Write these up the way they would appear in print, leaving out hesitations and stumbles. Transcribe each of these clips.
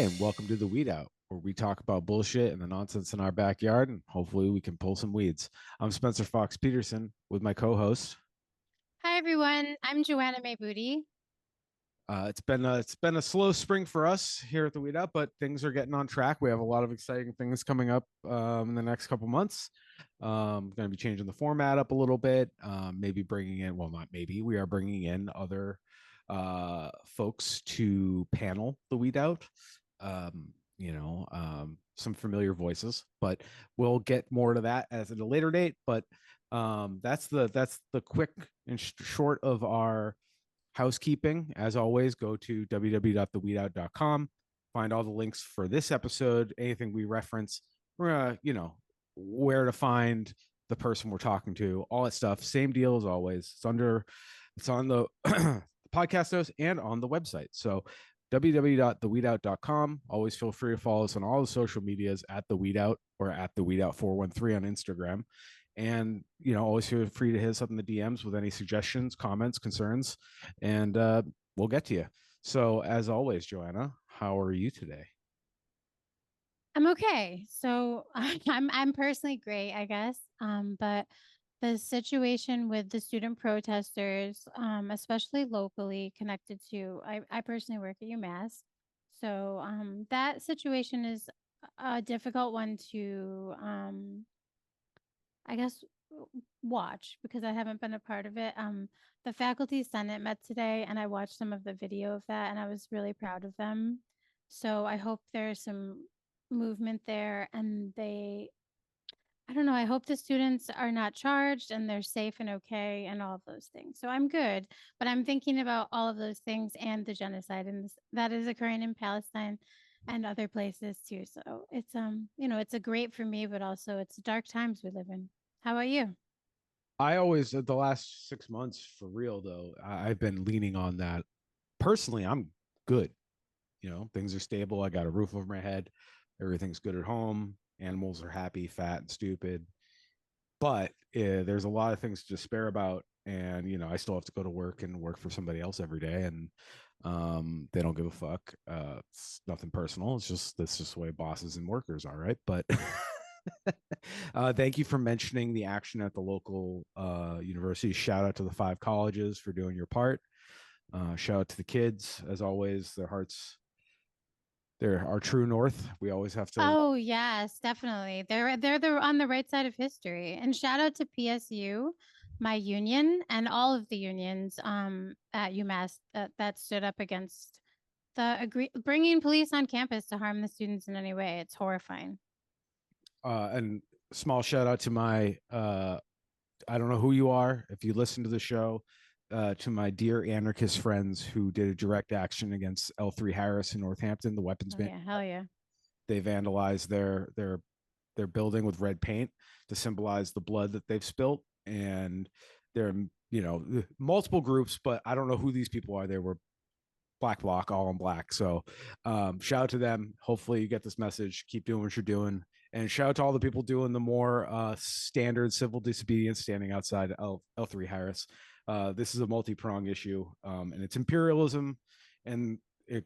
Hey, and welcome to the Weed Out, where we talk about bullshit and the nonsense in our backyard, and hopefully we can pull some weeds. I'm Spencer Fox Peterson with my co-host. Hi everyone, I'm Joanna May Booty. It's been a slow spring for us here at the Weed Out, but things are getting on track. We have a lot of exciting things coming up in the next couple months. Going to be changing the format up a little bit. Maybe bringing in, well, not maybe, we are bringing in other folks to panel the Weed Out. Some familiar voices, but we'll get more to that as at a later date. But that's the quick and short of our housekeeping. As always, go to www.theweedout.com, find all the links for this episode, anything we reference. We're gonna, where to find the person we're talking to, all that stuff. Same deal as always. It's on the podcast notes and on the website. So www.theweedout.com. Always feel free to follow us on all the social medias at the Weedout or at the Weedout 413 on Instagram. And always feel free to hit us up in the DMs with any suggestions, comments, concerns, and we'll get to you. So as always, Joanna, how are you today? I'm okay. So I'm personally great, I guess. But the situation with the student protesters, especially locally connected to, I personally work at UMass. So that situation is a difficult one to I guess watch because I haven't been a part of it. The faculty senate met today and I watched some of the video of that and I was really proud of them. So I hope there's some movement there and I don't know, I hope the students are not charged and they're safe and okay and all of those things. So I'm good, but I'm thinking about all of those things and the genocide that is occurring in Palestine and other places too. So it's a great for me, but also it's dark times we live in. How about you? I always, the last 6 months, for real though, I've been leaning on that. Personally, I'm good. Things are stable. I got a roof over my head. Everything's good at home. Animals are happy, fat, and stupid. But there's a lot of things to despair about. And, I still have to go to work and work for somebody else every day. And they don't give a fuck. It's nothing personal. That's just the way bosses and workers are, right? But thank you for mentioning the action at the local university. Shout out to the five colleges for doing your part. Shout out to the kids, as always. They're our true north. We always have to. Oh yes, definitely. They're on the right side of history. And shout out to PSU, my union, and all of the unions at UMass that stood up against bringing police on campus to harm the students in any way. It's horrifying. And small shout out to my. I don't know who you are. If you listen to the show, to my dear anarchist friends who did a direct action against L3 Harris in Northampton, the weapons Oh ban. yeah, hell yeah. They vandalized their building with red paint to symbolize the blood that they've spilt. And they're multiple groups, but I don't know who these people are. They were black bloc, all in black. So shout out to them. Hopefully you get this message. Keep doing what you're doing. And shout out to all the people doing the more standard civil disobedience standing outside L3 Harris. This is a multi-pronged issue, and it's imperialism, and it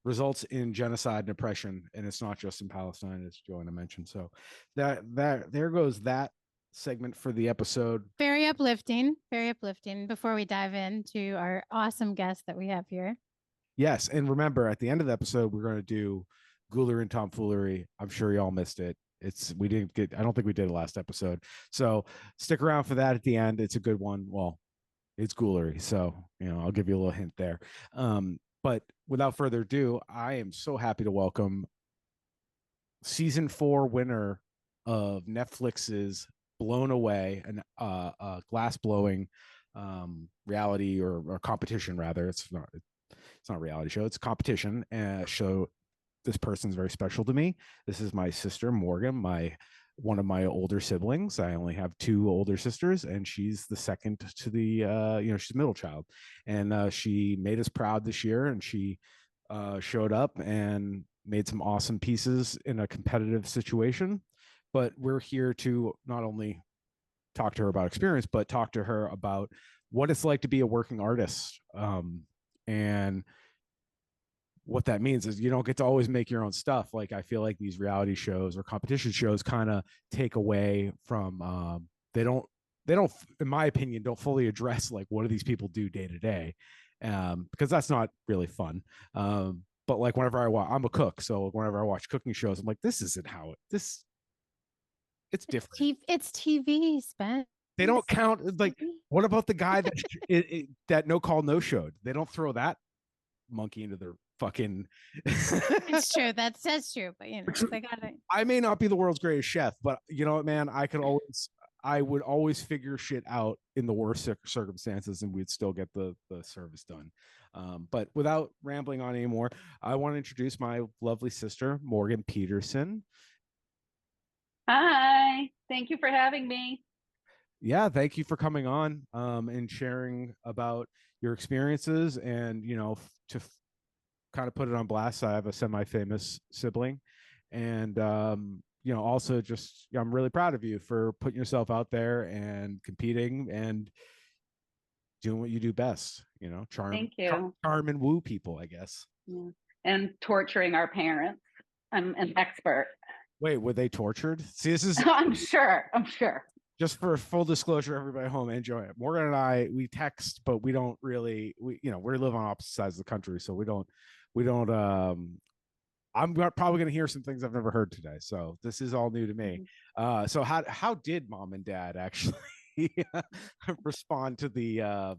results in genocide and oppression. And it's not just in Palestine, as Joanna mentioned. So that there goes that segment for the episode. Very uplifting. Very uplifting. Before we dive into our awesome guest that we have here. Yes, and remember at the end of the episode we're going to do Ghoulery and Tomfoolery. I'm sure y'all missed it. It's we didn't get. I don't think we did it last episode. So stick around for that at the end. It's a good one. Well, it's Ghoulery, so I'll give you a little hint there. But without further ado, I am so happy to welcome season 4 winner of Netflix's Blown Away, an glass blowing reality or competition rather. It's not a reality show. It's a competition show. This person's very special to me. This is my sister Morgan, my one of my older siblings. I only have two older sisters, and she's the second to the she's middle child, and she made us proud this year, and she showed up and made some awesome pieces in a competitive situation. But we're here to not only talk to her about experience, but talk to her about what it's like to be a working artist, and what that means is you don't get to always make your own stuff. Like I feel like these reality shows or competition shows kind of take away from they don't in my opinion don't fully address like what do these people do day to day, because that's not really fun. But like whenever I'm a cook, so whenever I watch cooking shows, I'm like, this isn't how this it's different. It's TV, Spence. They don't count. Like, TV. what about the guy that that no call no showed? They don't throw that monkey into their fucking. It's true. That's true. But they got it. I may not be the world's greatest chef, but you know what, man? I would always figure shit out in the worst circumstances, and we'd still get the service done. But without rambling on anymore, I want to introduce my lovely sister, Morgan Peterson. Hi, thank you for having me. Yeah, thank you for coming on and sharing about your experiences, and to kind of put it on blast, I have a semi-famous sibling, and also just I'm really proud of you for putting yourself out there and competing and doing what you do best. Thank you. Charm and woo people, I guess. Yeah. And torturing our parents. I'm an expert. Wait, were they tortured? See, this is I'm sure. Just for full disclosure, everybody at home, enjoy it. Morgan and I, we text, but we don't really, we live on opposite sides of the country, so we don't. I'm probably going to hear some things I've never heard today, so this is all new to me. So how did mom and dad actually respond to the?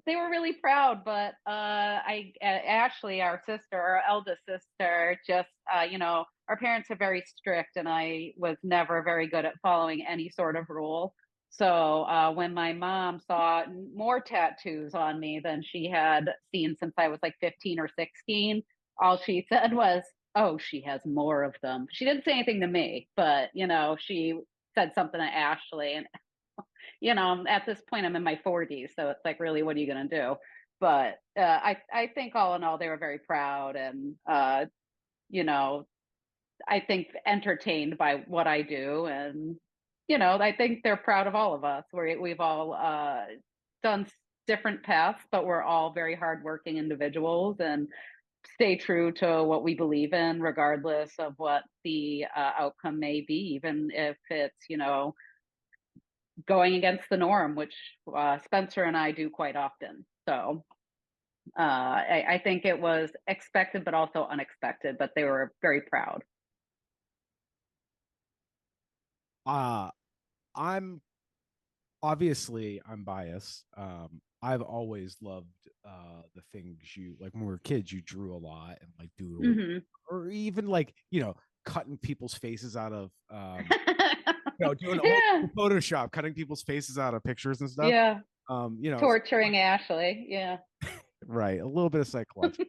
They were really proud, but Ashley, our sister, our eldest sister, just our parents are very strict, and I was never very good at following any sort of rule. So when my mom saw more tattoos on me than she had seen since I was like 15 or 16, all she said was, "Oh, she has more of them." She didn't say anything to me, but she said something to Ashley, and at this point I'm in my 40s, so it's like, really, what are you going to do? But I think all in all, they were very proud, and I think entertained by what I do, and I think they're proud of all of us. We've all done different paths, but we're all very hardworking individuals and stay true to what we believe in, regardless of what the outcome may be, even if it's going against the norm, which Spencer and I do quite often. So I think it was expected, but also unexpected, but they were very proud. I'm biased. I've always loved the things you like when we were kids. You drew a lot and like doodle, or even like cutting people's faces out of doing Photoshop, cutting people's faces out of pictures and stuff. Yeah. Torturing Ashley. Yeah. Right. A little bit of psychological.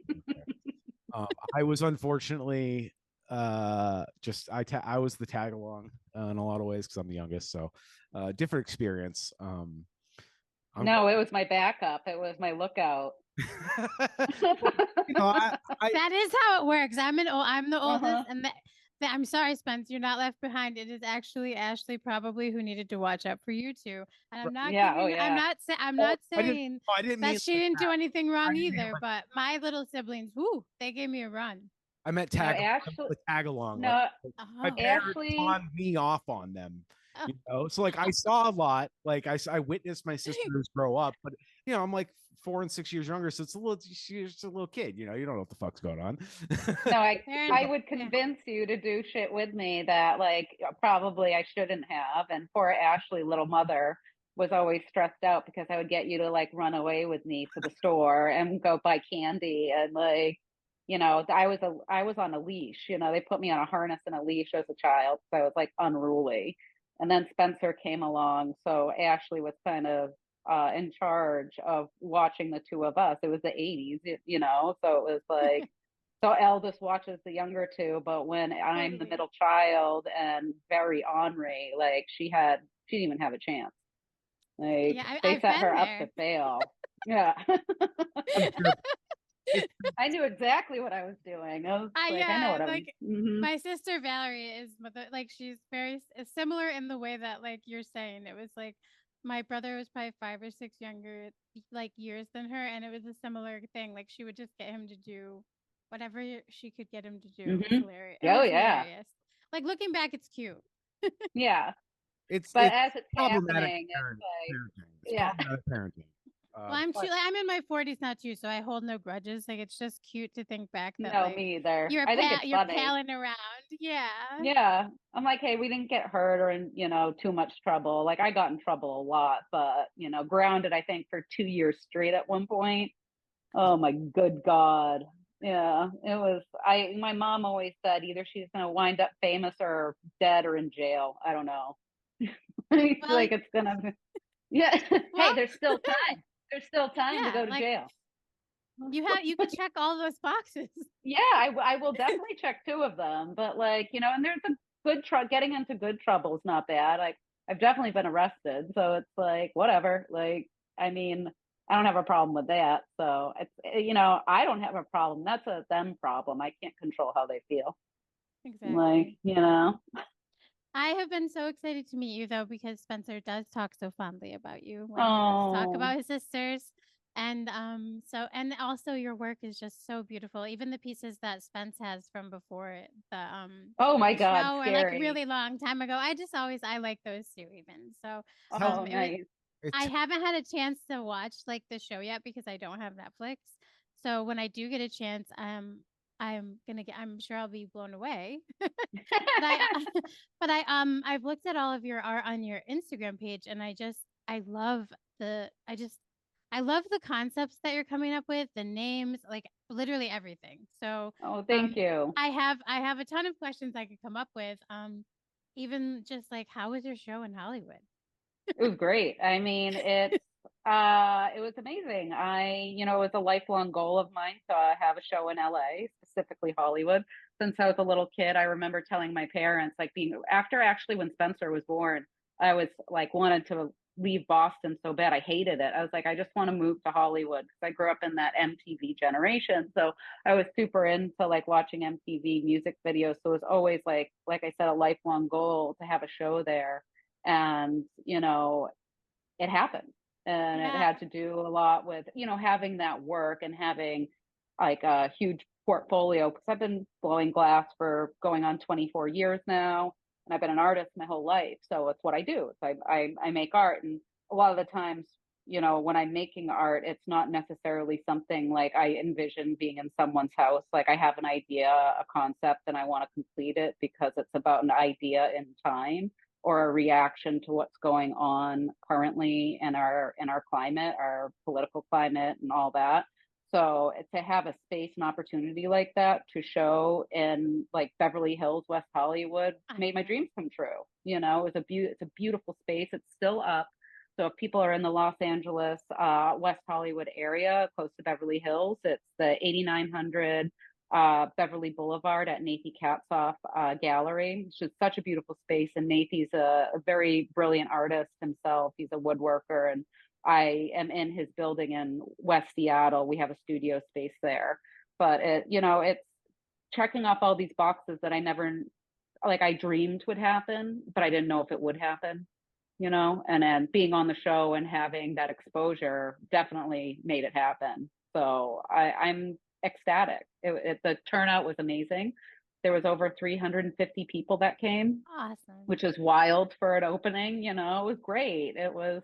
I was unfortunately I was the tag along in a lot of ways because I'm the youngest, so different experience. No, it was my backup. It was my lookout. That is how it works. I'm the oldest, and I'm sorry, Spence, you're not left behind. It is actually Ashley probably who needed to watch out for you two. And I'm not I'm not saying that she didn't do anything wrong either, but my little siblings, they gave me a run. I meant tag along. No, my parents pawned me off on them. So like I saw a lot. Like I witnessed my sisters grow up, but I'm like 4 and 6 years younger, so she's just a little kid. You don't know what the fuck's going on. No, I would convince you to do shit with me that like probably I shouldn't have. And poor Ashley, little mother, was always stressed out because I would get you to like run away with me to the store and go buy candy, and like I was on a leash. They put me on a harness and a leash as a child, so I was like unruly. And then Spencer came along, so Ashley was kind of in charge of watching the two of us. It was the 80s, so it was like, so eldest watches the younger two, but when I'm the middle child and very ornery, like she didn't even have a chance. Like they set her up to fail. Yeah. I knew exactly what I was doing. I know what I was. My sister Valerie is like she's very similar in the way that like you're saying. It was like my brother was probably 5 or 6 younger, like years than her, and it was a similar thing. Like she would just get him to do whatever she could get him to do. It was hilarious. It Oh was yeah. hilarious. Like looking back, it's cute. Yeah. It's But as it's problematic happening, it's like, parenting. It's yeah. problematic parenting. Well, I'm in my 40s now too, so I hold no grudges. Like it's just cute to think back that No, like me either. you're I think it's you're funny. palling around. Yeah. Yeah. I'm like, hey, we didn't get hurt or in, too much trouble. Like I got in trouble a lot, but grounded, I think, for 2 years straight at one point. Oh my good God. Yeah. It was my mom always said either she's gonna wind up famous or dead or in jail. I don't know. Well, Like it's gonna be, yeah. well, Hey, there's still time. There's still time to yeah, go to like jail. you could check all those boxes. Yeah, I will definitely check 2 of them, but like, and there's a good getting into good trouble is not bad. Like I've definitely been arrested, so it's like whatever. Like I mean, I don't have a problem with that. So it's I don't have a problem. That's a them problem. I can't control how they feel. Like, Exactly. I have been so excited to meet you though because Spencer does talk so fondly about you when he does talk oh, about his sisters. And and also your work is just so beautiful. Even the pieces that Spence has from before oh my the God, show or like scary. really long time ago. I like those too even. So Oh, nice. I haven't had a chance to watch like the show yet because I don't have Netflix. So when I do get a chance, I'm sure I'll be blown away. but I but I've looked at all of your art on your Instagram page and I love I love the concepts that you're coming up with, the names, like literally everything. So Oh, thank you. I have a ton of questions I could come up with. Even just like how was your show in Hollywood? It was great. I mean, it was amazing. It was a lifelong goal of mine to have a show in LA, specifically Hollywood. Since I was a little kid, I remember telling my parents, like being after actually when Spencer was born, I was like wanted to leave Boston so bad. I hated it. I was like, I just want to move to Hollywood because I grew up in that MTV generation. So I was super into like watching MTV music videos. So it was always like I said, a lifelong goal to have a show there. And it happened, and it Yeah. had to do a lot with having that work and having like a huge portfolio, because I've been blowing glass for going on 24 years now, and I've been an artist my whole life, so it's what I do. I make art, and a lot of the times when I'm making art, it's not necessarily something like I envision being in someone's house. Like I have an idea, a concept, and I want to complete it because it's about an idea in time or a reaction to what's going on currently in our climate, our political climate, and all that. So to have a space and opportunity like that to show in like Beverly Hills, West Hollywood, made my dreams come true. It's a beautiful space. It's still up. So if people are in the Los Angeles, West Hollywood area, close to Beverly Hills, it's the 8900 Beverly Boulevard at Nathy Katzoff Gallery, which is such a beautiful space. And Nathy's a very brilliant artist himself. He's a woodworker, and I am in his building in West Seattle. We have a studio space there, but it's checking off all these boxes that I never, like I dreamed would happen, but I didn't know if it would happen. And then being on the show and having that exposure definitely made it happen. So I'm ecstatic. The turnout was amazing. There was over 350 people that came. Awesome. Which is wild for an opening. It was great. It was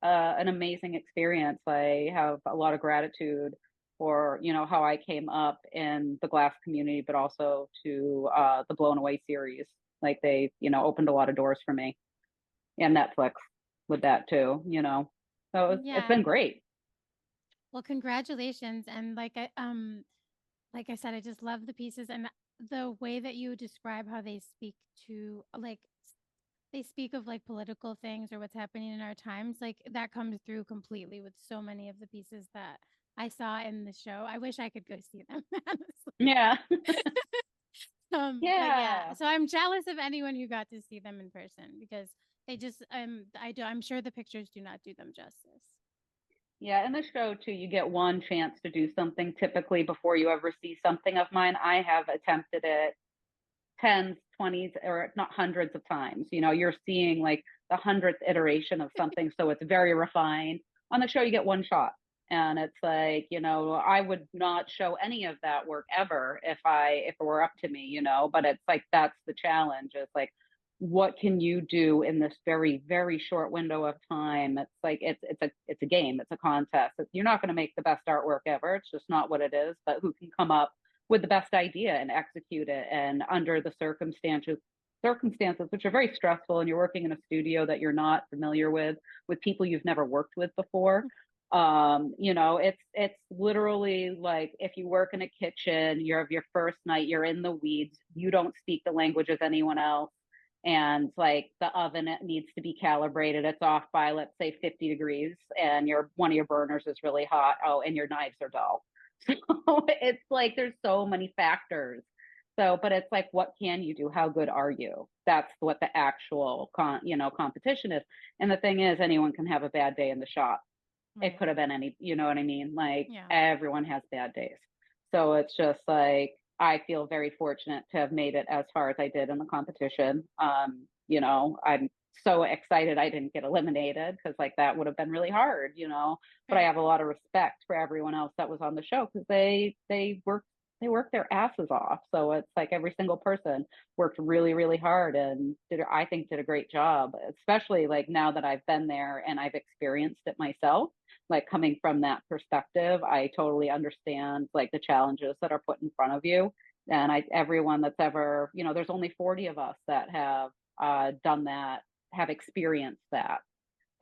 an amazing experience. I have a lot of gratitude for how I came up in the glass community, but also to the Blown Away series. Like they opened a lot of doors for me, and Netflix with that too. So it's been great. Well, congratulations. And like I said, I just love the pieces and the way that you describe how they speak to they speak of like political things or what's happening in our times. Like that comes through completely with so many of the pieces that I saw in the show. I wish I could go see them. Honestly. Yeah. Yeah. So I'm jealous of anyone who got to see them in person because they just I'm sure the pictures do not do them justice. Yeah, in the show too, you get one chance to do something typically before you ever see something of mine. I have attempted it 10s, 20s or not hundreds of times. You know, you're seeing like the 100th iteration of something. So it's very refined. On the show, you get one shot. And it's like, you know, I would not show any of that work ever if it were up to me, you know, but it's like, that's the challenge. It's like, what can you do in this very, very short window of time? It's like, it's a game, it's a contest. You're not going to make the best artwork ever. It's just not what it is, but who can come up with the best idea and execute it, and under the circumstances which are very stressful, and you're working in a studio that you're not familiar with people you've never worked with before. You know, it's literally like if you work in a kitchen, you're your first night, you're in the weeds, you don't speak the language of anyone else, and like the oven, it needs to be calibrated, it's off by, let's say, 50 degrees, and one of your burners is really hot, and your knives are dull. So it's like there's so many factors. So, but it's like, what can you do? How good are you? That's what the actual competition is. And the thing is, anyone can have a bad day in the shop. Right. It could have been any, you know what I mean? Like, yeah. Everyone has bad days. So it's just like, I feel very fortunate to have made it as far as I did in the competition. You know, I'm so excited I didn't get eliminated, because like that would have been really hard, you know. But I have a lot of respect for everyone else that was on the show, because they worked their asses off. So it's like every single person worked really, really hard and did a great job, especially like now that I've been there and I've experienced it myself. Like coming from that perspective, I totally understand like the challenges that are put in front of you. And everyone that's ever, you know, there's only 40 of us that have done that, have experienced that.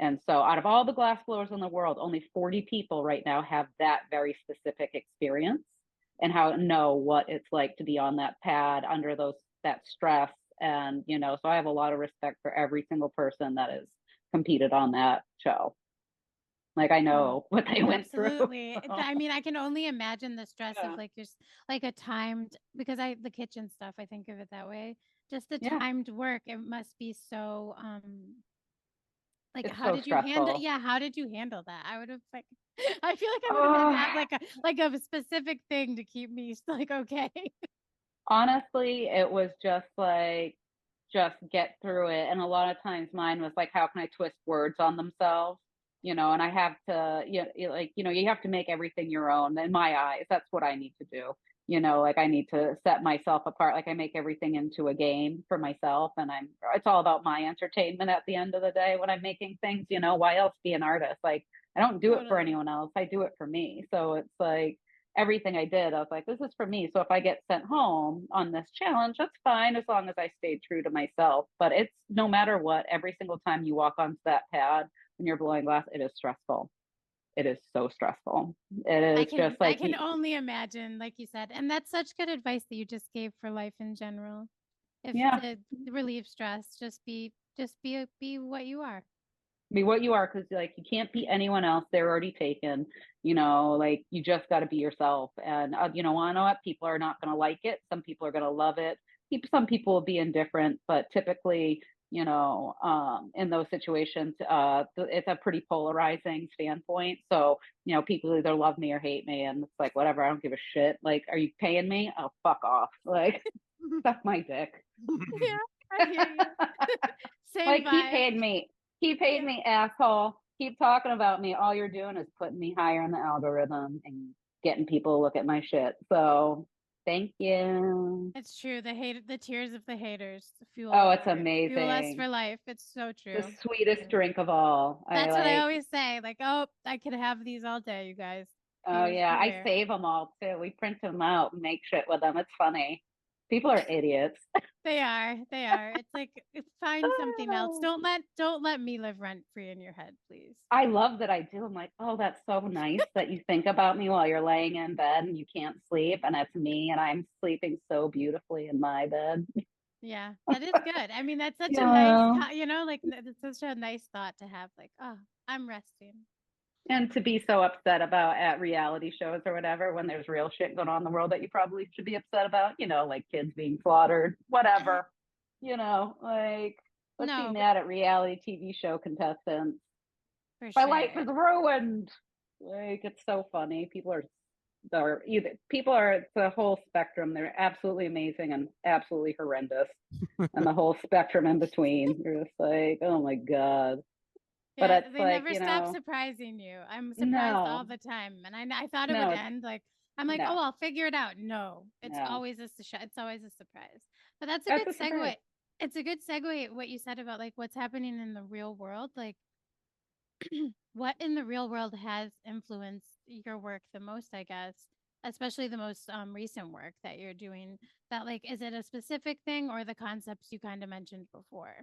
And so out of all the glass blowers in the world, only 40 people right now have that very specific experience and know what it's like to be on that pad under that stress. And, you know, so I have a lot of respect for every single person that has competed on that show. Like, I know what they went through. Absolutely. I mean, I can only imagine the stress of like just like a timed, because the kitchen stuff, I think of it that way. Just the timed work, it must be so like, it's how so did stressful. you handle? Yeah, how did you handle that? I would have like, I feel like I would have had to have like a specific thing to keep me like okay. Honestly, it was just like, just get through it. And a lot of times mine was like, how can I twist words on themselves? You know, and I have to, you have to make everything your own. In my eyes, that's what I need to do. You know, like I need to set myself apart. Like I make everything into a game for myself, and it's all about my entertainment at the end of the day when I'm making things. You know, why else be an artist? Like I don't do it for anyone else. I do it for me. So it's like everything I did, I was like, this is for me. So if I get sent home on this challenge, that's fine, as long as I stayed true to myself. But it's no matter what, every single time you walk onto that pad when you're blowing glass, it is stressful. It is so stressful. It is I can only imagine, like you said. And that's such good advice that you just gave for life in general. To relieve stress, just be what you are. Be what you are, because like you can't be anyone else. They're already taken. You know, like you just got to be yourself. And you know, I know what people are not going to like it. Some people are going to love it. Some people will be indifferent. But typically, you know, in those situations, it's a pretty polarizing standpoint. So, you know, people either love me or hate me, and it's like, whatever, I don't give a shit. Like, are you paying me? Oh, fuck off. Like, suck my dick. Yeah, I hear you. Same like, vibe. He paid me, asshole. Keep talking about me. All you're doing is putting me higher in the algorithm and getting people to look at my shit. So thank you. It's true. The tears of the haters fuel. Oh, it's amazing. Fuel us for life. It's so true. The sweetest drink of all. That's what I always say. Like, oh, I could have these all day, you guys. Oh yeah, I save them all too. We print them out and make shit with them. It's funny. People are idiots. They are. It's like, find something else. Don't let me live rent free in your head, please. I love that I do. I'm like, oh, that's so nice that you think about me while you're laying in bed and you can't sleep, and it's me, and I'm sleeping so beautifully in my bed. Yeah, that is good. I mean, that's such a nice, like it's such a nice thought to have. Like, oh, I'm resting. And to be so upset about at reality shows or whatever, when there's real shit going on in the world that you probably should be upset about, you know, like kids being slaughtered, whatever, you know, like, let's be mad at reality TV show contestants. My life is ruined. Like, it's so funny. People are or either people are, it's a whole spectrum. They're absolutely amazing and absolutely horrendous. And the whole spectrum in between. You're just like, oh my God. Yeah, But it's they like, never stop surprising you. I'm surprised all no, the time, and I thought it would no, end like I'm like, no, oh, I'll figure it out. No, it's no. always it's always a surprise. But that's a That's good a surprise. segue. It's a good segue what you said about like what's happening in the real world. Like, what in the real world has influenced your work the most? I guess, especially the most recent work that you're doing. That like, is it a specific thing or the concepts you kind of mentioned before?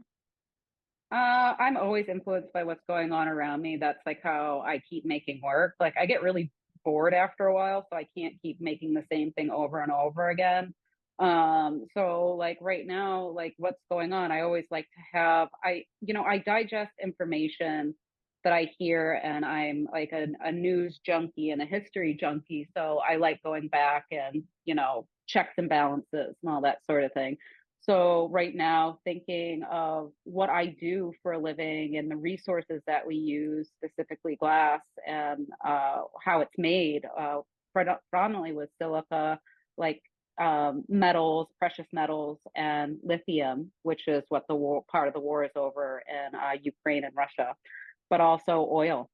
I'm always influenced by what's going on around me. That's like how I keep making work. Like I get really bored after a while, so I can't keep making the same thing over and over again. So like right now, like what's going on, I always like to have, I digest information that I hear, and I'm like a news junkie and a history junkie. So I like going back and, checks and balances and all that sort of thing. So right now, thinking of what I do for a living and the resources that we use, specifically glass, and how it's made, predominantly with silica, like metals, precious metals, and lithium, which is what the war, part of the war is over in Ukraine and Russia, but also oil,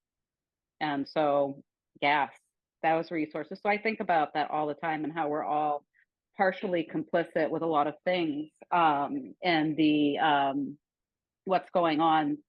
and so gas, those resources. So I think about that all the time, and how we're all partially complicit with a lot of things, and the what's going on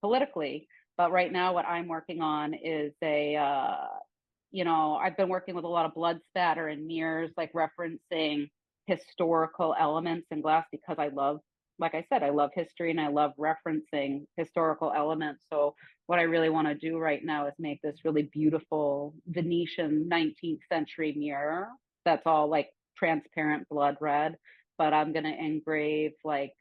politically. But right now, what I'm working on is I've been working with a lot of blood spatter and mirrors, like referencing historical elements in glass, because I love, like I said, I love history and I love referencing historical elements. So what I really want to do right now is make this really beautiful Venetian 19th century mirror that's all like transparent blood red. But I'm going to engrave like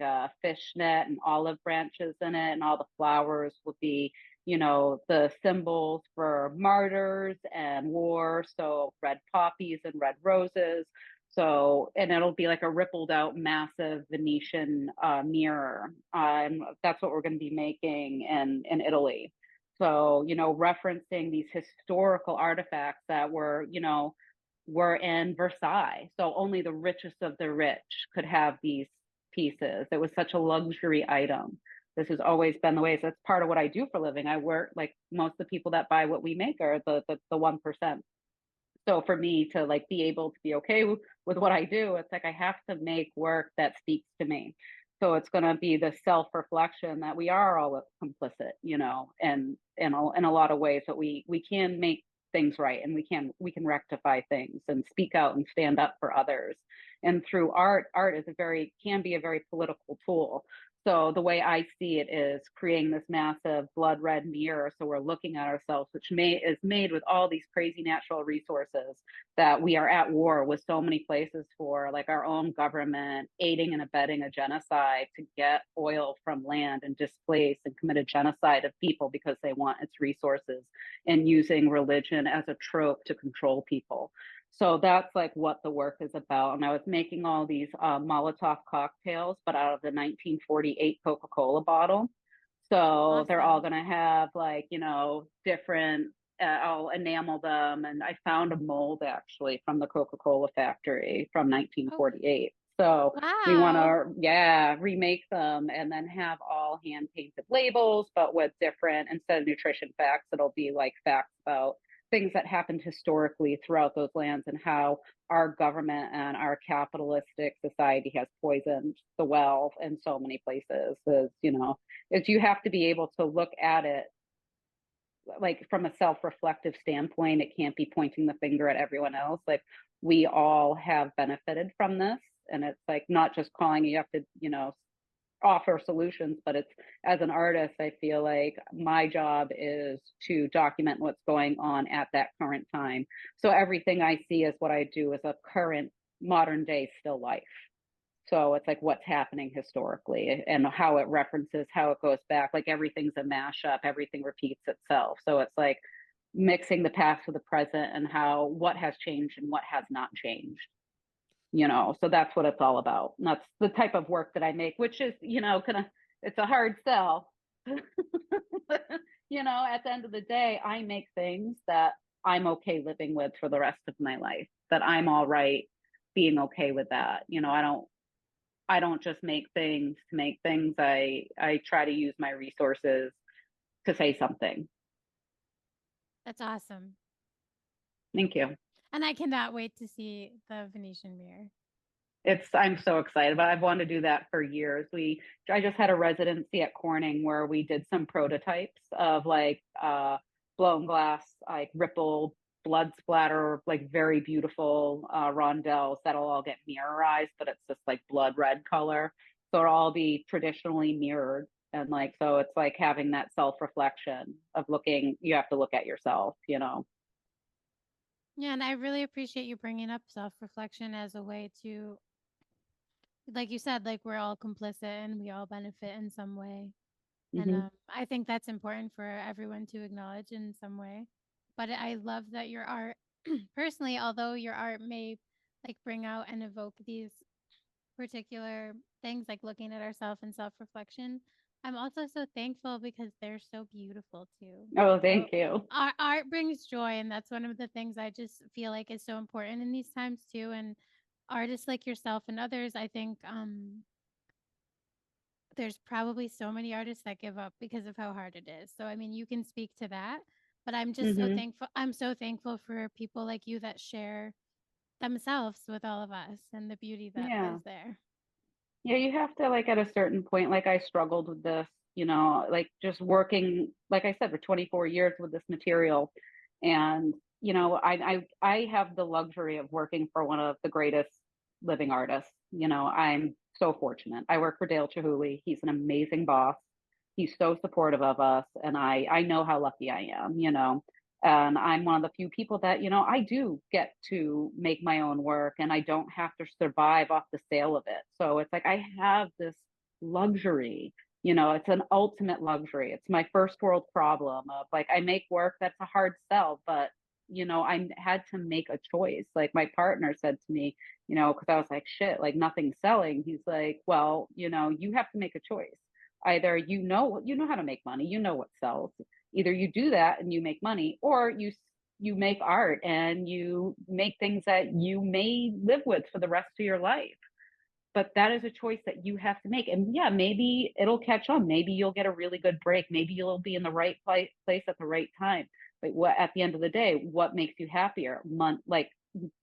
fishnet and olive branches in it, and all the flowers will be, the symbols for martyrs and war. So red poppies and red roses. So, and it'll be like a rippled out massive Venetian mirror. And that's what we're going to be making in Italy. So, referencing these historical artifacts that were in Versailles. So only the richest of the rich could have these pieces. It was such a luxury item. This has always been the way. So that's part of what I do for a living. I work, like most of the people that buy what we make are the 1%. So for me to like be able to be okay with what I do, it's like I have to make work that speaks to me. So it's going to be the self-reflection that we are all complicit, and in a lot of ways, that we can make things right, and we can rectify things and speak out and stand up for others. And through art is can be a very political tool. So the way I see it is creating this massive blood red mirror. So we're looking at ourselves, which is made with all these crazy natural resources that we are at war with so many places for, like our own government aiding and abetting a genocide to get oil from land and displace and commit a genocide of people because they want its resources, and using religion as a trope to control people. So that's like what the work is about. And I was making all these Molotov cocktails, but out of the 1948 Coca-Cola bottle. So they're all Awesome. going to have like, different, I'll enamel them. And I found a mold actually from the Coca-Cola factory from Oh, 1948. So we want wow. to, yeah, remake them and then have all hand painted labels, but with different, instead of nutrition facts, it'll be like facts about things that happened historically throughout those lands, and how our government and our capitalistic society has poisoned the well in so many places. Is you have to be able to look at it like from a self-reflective standpoint. It can't be pointing the finger at everyone else. Like we all have benefited from this, and it's like not just calling, you have to offer solutions, but it's, as an artist, I feel like my job is to document what's going on at that current time. So everything I see as what I do is a current modern day still life. So it's like what's happening historically and how it references, how it goes back. Like everything's a mashup, everything repeats itself. So it's like mixing the past with the present, and how what has changed and what has not changed. So that's what it's all about. And that's the type of work that I make, which is, it's a hard sell. At the end of the day, I make things that I'm okay living with for the rest of my life, that I'm all right being okay with that. You know, I don't just make things to make things. I try to use my resources to say something. That's awesome. Thank you. And I cannot wait to see the Venetian mirror. I'm so excited, but I've wanted to do that for years. I just had a residency at Corning where we did some prototypes of like blown glass, like ripple, blood splatter, like very beautiful rondelles that'll all get mirrorized, but it's just like blood red color. So it'll all be traditionally mirrored. And like, so it's like having that self-reflection of looking, you have to look at yourself, you know? Yeah, and I really appreciate you bringing up self-reflection as a way to, like you said, like we're all complicit and we all benefit in some way. And I think that's important for everyone to acknowledge in some way. But I love that your art, personally, although your art may like bring out and evoke these particular things, like looking at ourselves and self-reflection, I'm also so thankful because they're so beautiful too. Oh, thank you. Our art brings joy, and that's one of the things I just feel like is so important in these times too. And artists like yourself and others, I think there's probably so many artists that give up because of how hard it is. So I mean, you can speak to that, but I'm just so thankful. I'm so thankful for people like you that share themselves with all of us and the beauty that is there. Yeah, you have to, like, at a certain point, like I struggled with this, you know, like just working, like I said, for 24 years with this material. And, you know, I have the luxury of working for one of the greatest living artists. You know, I'm so fortunate. I work for Dale Chihuly. He's an amazing boss. He's so supportive of us. And I know how lucky I am, you know. And I'm one of the few people that, you know, I do get to make my own work and I don't have to survive off the sale of it. So it's like I have this luxury, you know, it's an ultimate luxury. It's my first world problem of like, I make work that's a hard sell, but, you know, I had to make a choice. Like my partner said to me, you know, because I was like, shit, like nothing's selling. He's like, well, you know, you have to make a choice. Either you know how to make money, you know what sells, either you do that and you make money, or you make art and you make things that you may live with for the rest of your life. But that is a choice that you have to make. And yeah, maybe it'll catch on, maybe you'll get a really good break, maybe you'll be in the right place at the right time. But what, at the end of the day, what makes you happier? Like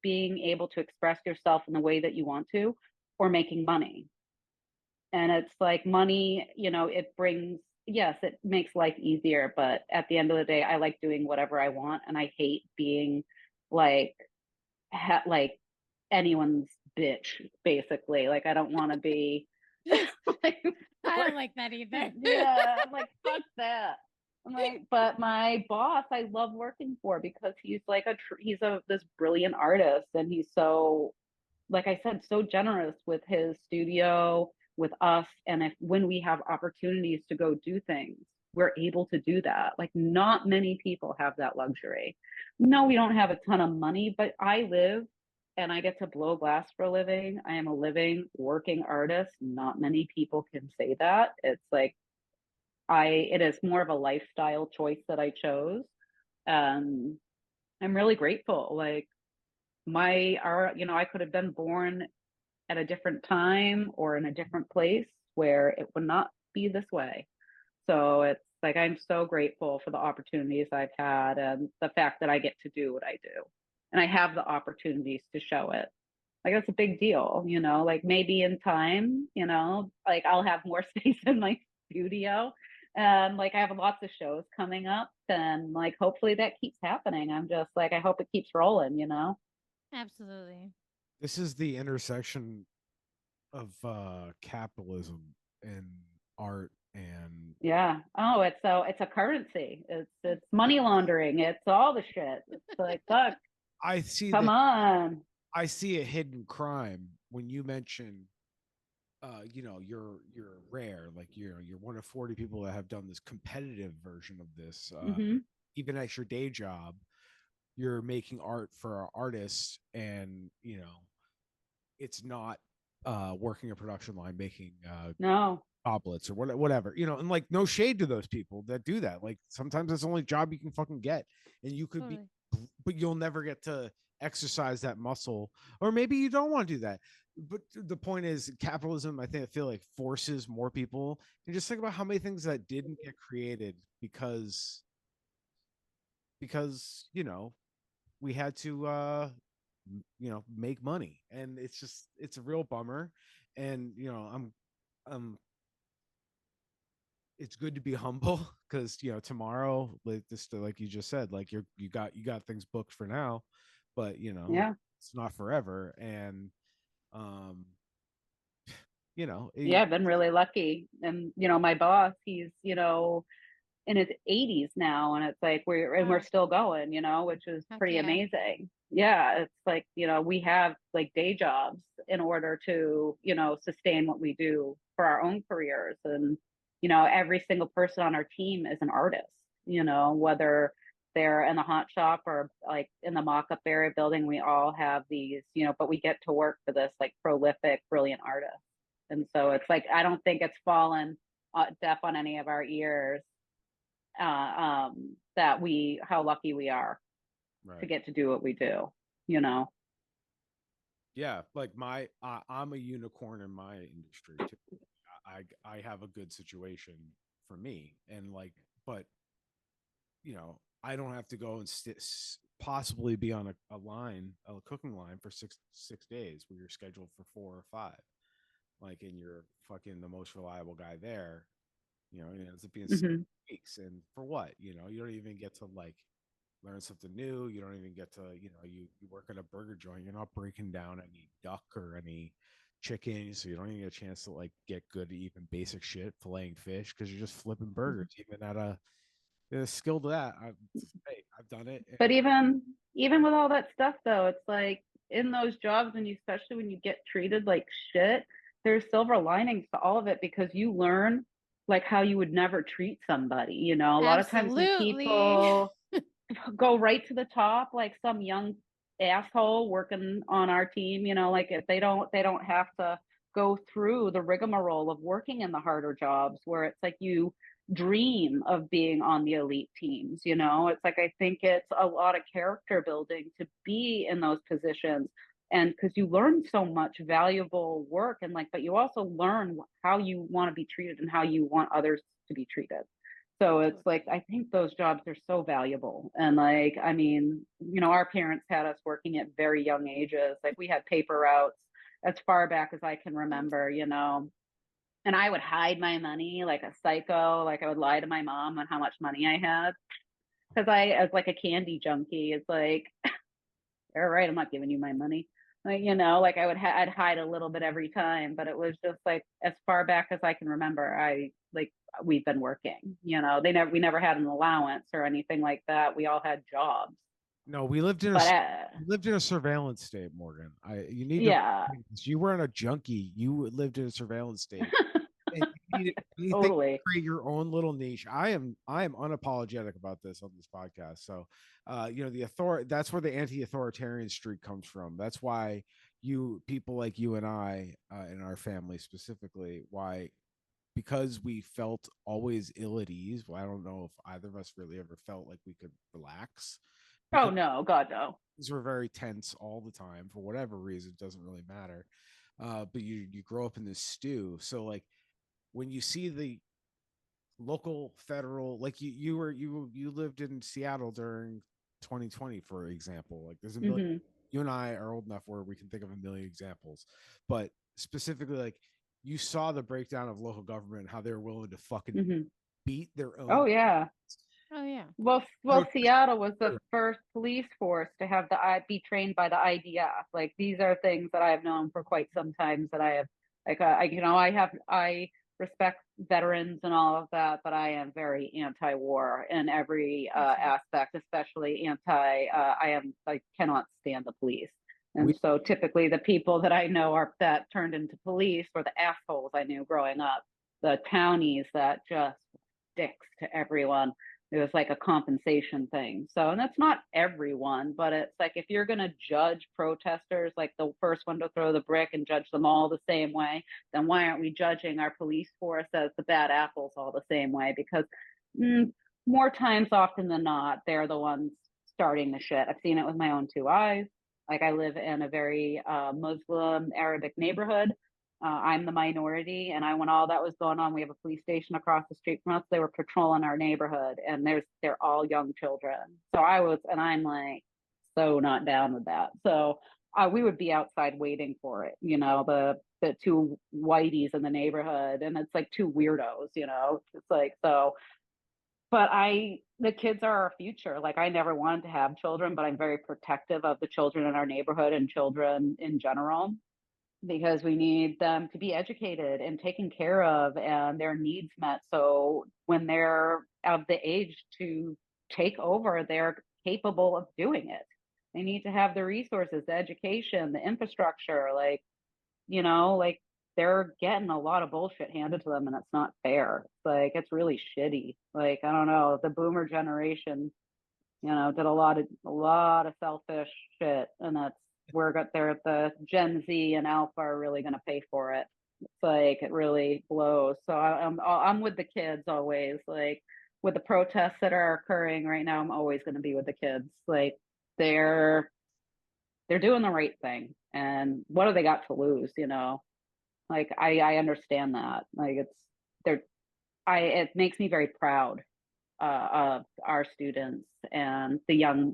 being able to express yourself in the way that you want to, or making money. And it's like money, you know, it brings, yes, it makes life easier, but at the end of the day, I like doing whatever I want, and I hate being like like anyone's bitch, basically. Like I don't want to be like, I don't like that either. Yeah, I'm like, fuck that. I'm like, but my boss I love working for, because he's like this brilliant artist, and he's so, like I said, so generous with his studio, with us. And when we have opportunities to go do things, we're able to do that. Like not many people have that luxury. No, we don't have a ton of money, but I live and I get to blow glass for a living. I am a living working artist. Not many people can say that. It's like it is more of a lifestyle choice that I chose. I'm really grateful. Like my art, you know, I could have been born at a different time or in a different place where it would not be this way. So it's like I'm so grateful for the opportunities I've had and the fact that I get to do what I do. And I have the opportunities to show it. Like that's a big deal, you know, like maybe in time, you know, like I'll have more space in my studio. And like I have lots of shows coming up, and like hopefully that keeps happening. I'm just like, I hope it keeps rolling, you know? Absolutely. This is the intersection of capitalism and art and it's a currency. It's money laundering. It's all the shit. It's like, fuck. Come on. I see a hidden crime when you mention you know, you're rare, like you're one of 40 people that have done this competitive version of this. Even at your day job, you're making art for artists, and you know, it's not working a production line making no goblets or whatever, you know. And like no shade to those people that do that. Like sometimes it's the only job you can fucking get, and you could be but you'll never get to exercise that muscle, or maybe you don't want to do that. But the point is, capitalism, I feel like, forces more people. And just think about how many things that didn't get created because we had to make money, and it's a real bummer. And I'm it's good to be humble, because tomorrow, like you just said, like you got things booked for now, but Yeah. it's not forever. And um Yeah, I've been really lucky. And my boss, he's in his 80s now, and it's like we're still going, which is pretty amazing. Yeah, it's like we have like day jobs in order to sustain what we do for our own careers. And every single person on our team is an artist, whether they're in the hot shop or like in the mock-up area building. We all have these, but we get to work for this like prolific, brilliant artist. And so it's like, I don't think it's fallen deaf on any of our ears, that how lucky we are to get to do what we do. Yeah, like I'm a unicorn in my industry too. I have a good situation for me, and like, but I don't have to go and possibly be on a cooking line for six days where you're scheduled for 4 or 5, like, and you're fucking the most reliable guy there. It ends up being 6 weeks, and for what? You don't even get to like learn something new. You don't even get to, you work at a burger joint. You're not breaking down any duck or any chicken, so you don't even get a chance to like get good at even basic shit, filleting fish, because you're just flipping burgers. Even at a skill to that, I've done it. But even with all that stuff, though, it's like in those jobs, and especially when you get treated like shit, there's silver linings to all of it, because you learn like how you would never treat somebody. A lot of times when people go right to the top, like some young asshole working on our team, like if they don't have to go through the rigmarole of working in the harder jobs where it's like you dream of being on the elite teams. It's like, I think it's a lot of character building to be in those positions, and because you learn so much valuable work, and like, but you also learn how you want to be treated and how you want others to be treated. So it's like, I think those jobs are so valuable. And like, I mean, our parents had us working at very young ages. Like, we had paper routes as far back as I can remember, and I would hide my money like a psycho. Like, I would lie to my mom on how much money I had, because I was like a candy junkie. It's like, all right, I'm not giving you my money. Like, like I'd hide a little bit every time, but it was just like, as far back as I can remember, we've been working. We never had an allowance or anything like that. We all had jobs. No, we lived in a surveillance state, Morgan. You weren't a junkie. You lived in a surveillance state. And you totally create your own little niche. I am unapologetic about this on this podcast. So that's where the anti-authoritarian streak comes from. That's why people like you and I, in our family specifically, because we felt always ill at ease. Well, I don't know if either of us really ever felt like we could relax. Oh no, God no. Things were very tense all the time for whatever reason. It doesn't really matter. But you grow up in this stew. So like, when you see the local, federal, like you lived in Seattle during 2020, for example, like there's a million. You and I are old enough where we can think of a million examples, but specifically, like, you saw the breakdown of local government, how they're willing to fucking beat their own. Oh yeah. Oh yeah. Well, Seattle was the first police force to have be trained by the IDF. Like, these are things that I have known for quite some time, that I have, like, I respect veterans and all of that, but I am very anti-war in every aspect, especially I cannot stand the police. And so typically the people that I know that turned into police were the assholes I knew growing up, the townies that just dicks to everyone. It was like a compensation thing. So, and that's not everyone, but it's like, if you're going to judge protesters, like the first one to throw the brick, and judge them all the same way, then why aren't we judging our police force as the bad apples all the same way? Because more times often than not, they're the ones starting the shit. I've seen it with my own two eyes. Like, I live in a very Muslim Arabic neighborhood. I'm the minority, and when all that was going on, we have a police station across the street from us. They were patrolling our neighborhood, and they're all young children. So I'm like so not down with that. So we would be outside waiting for it, the two whiteys in the neighborhood, and it's like two weirdos, it's like, so. But the kids are our future. Like, I never wanted to have children, but I'm very protective of the children in our neighborhood and children in general, because we need them to be educated and taken care of and their needs met. So when they're of the age to take over, they're capable of doing it. They need to have the resources, the education, the infrastructure, like, like, they're getting a lot of bullshit handed to them, and it's not fair. It's like, it's really shitty. Like, I don't know, the boomer generation, did a lot of selfish shit, and the Gen Z and Alpha are really going to pay for it. It's like, it really blows. So I'm with the kids always. Like, with the protests that are occurring right now, I'm always going to be with the kids. Like, they're doing the right thing, and what do they got to lose? Like, I understand that. Like, it makes me very proud of our students and the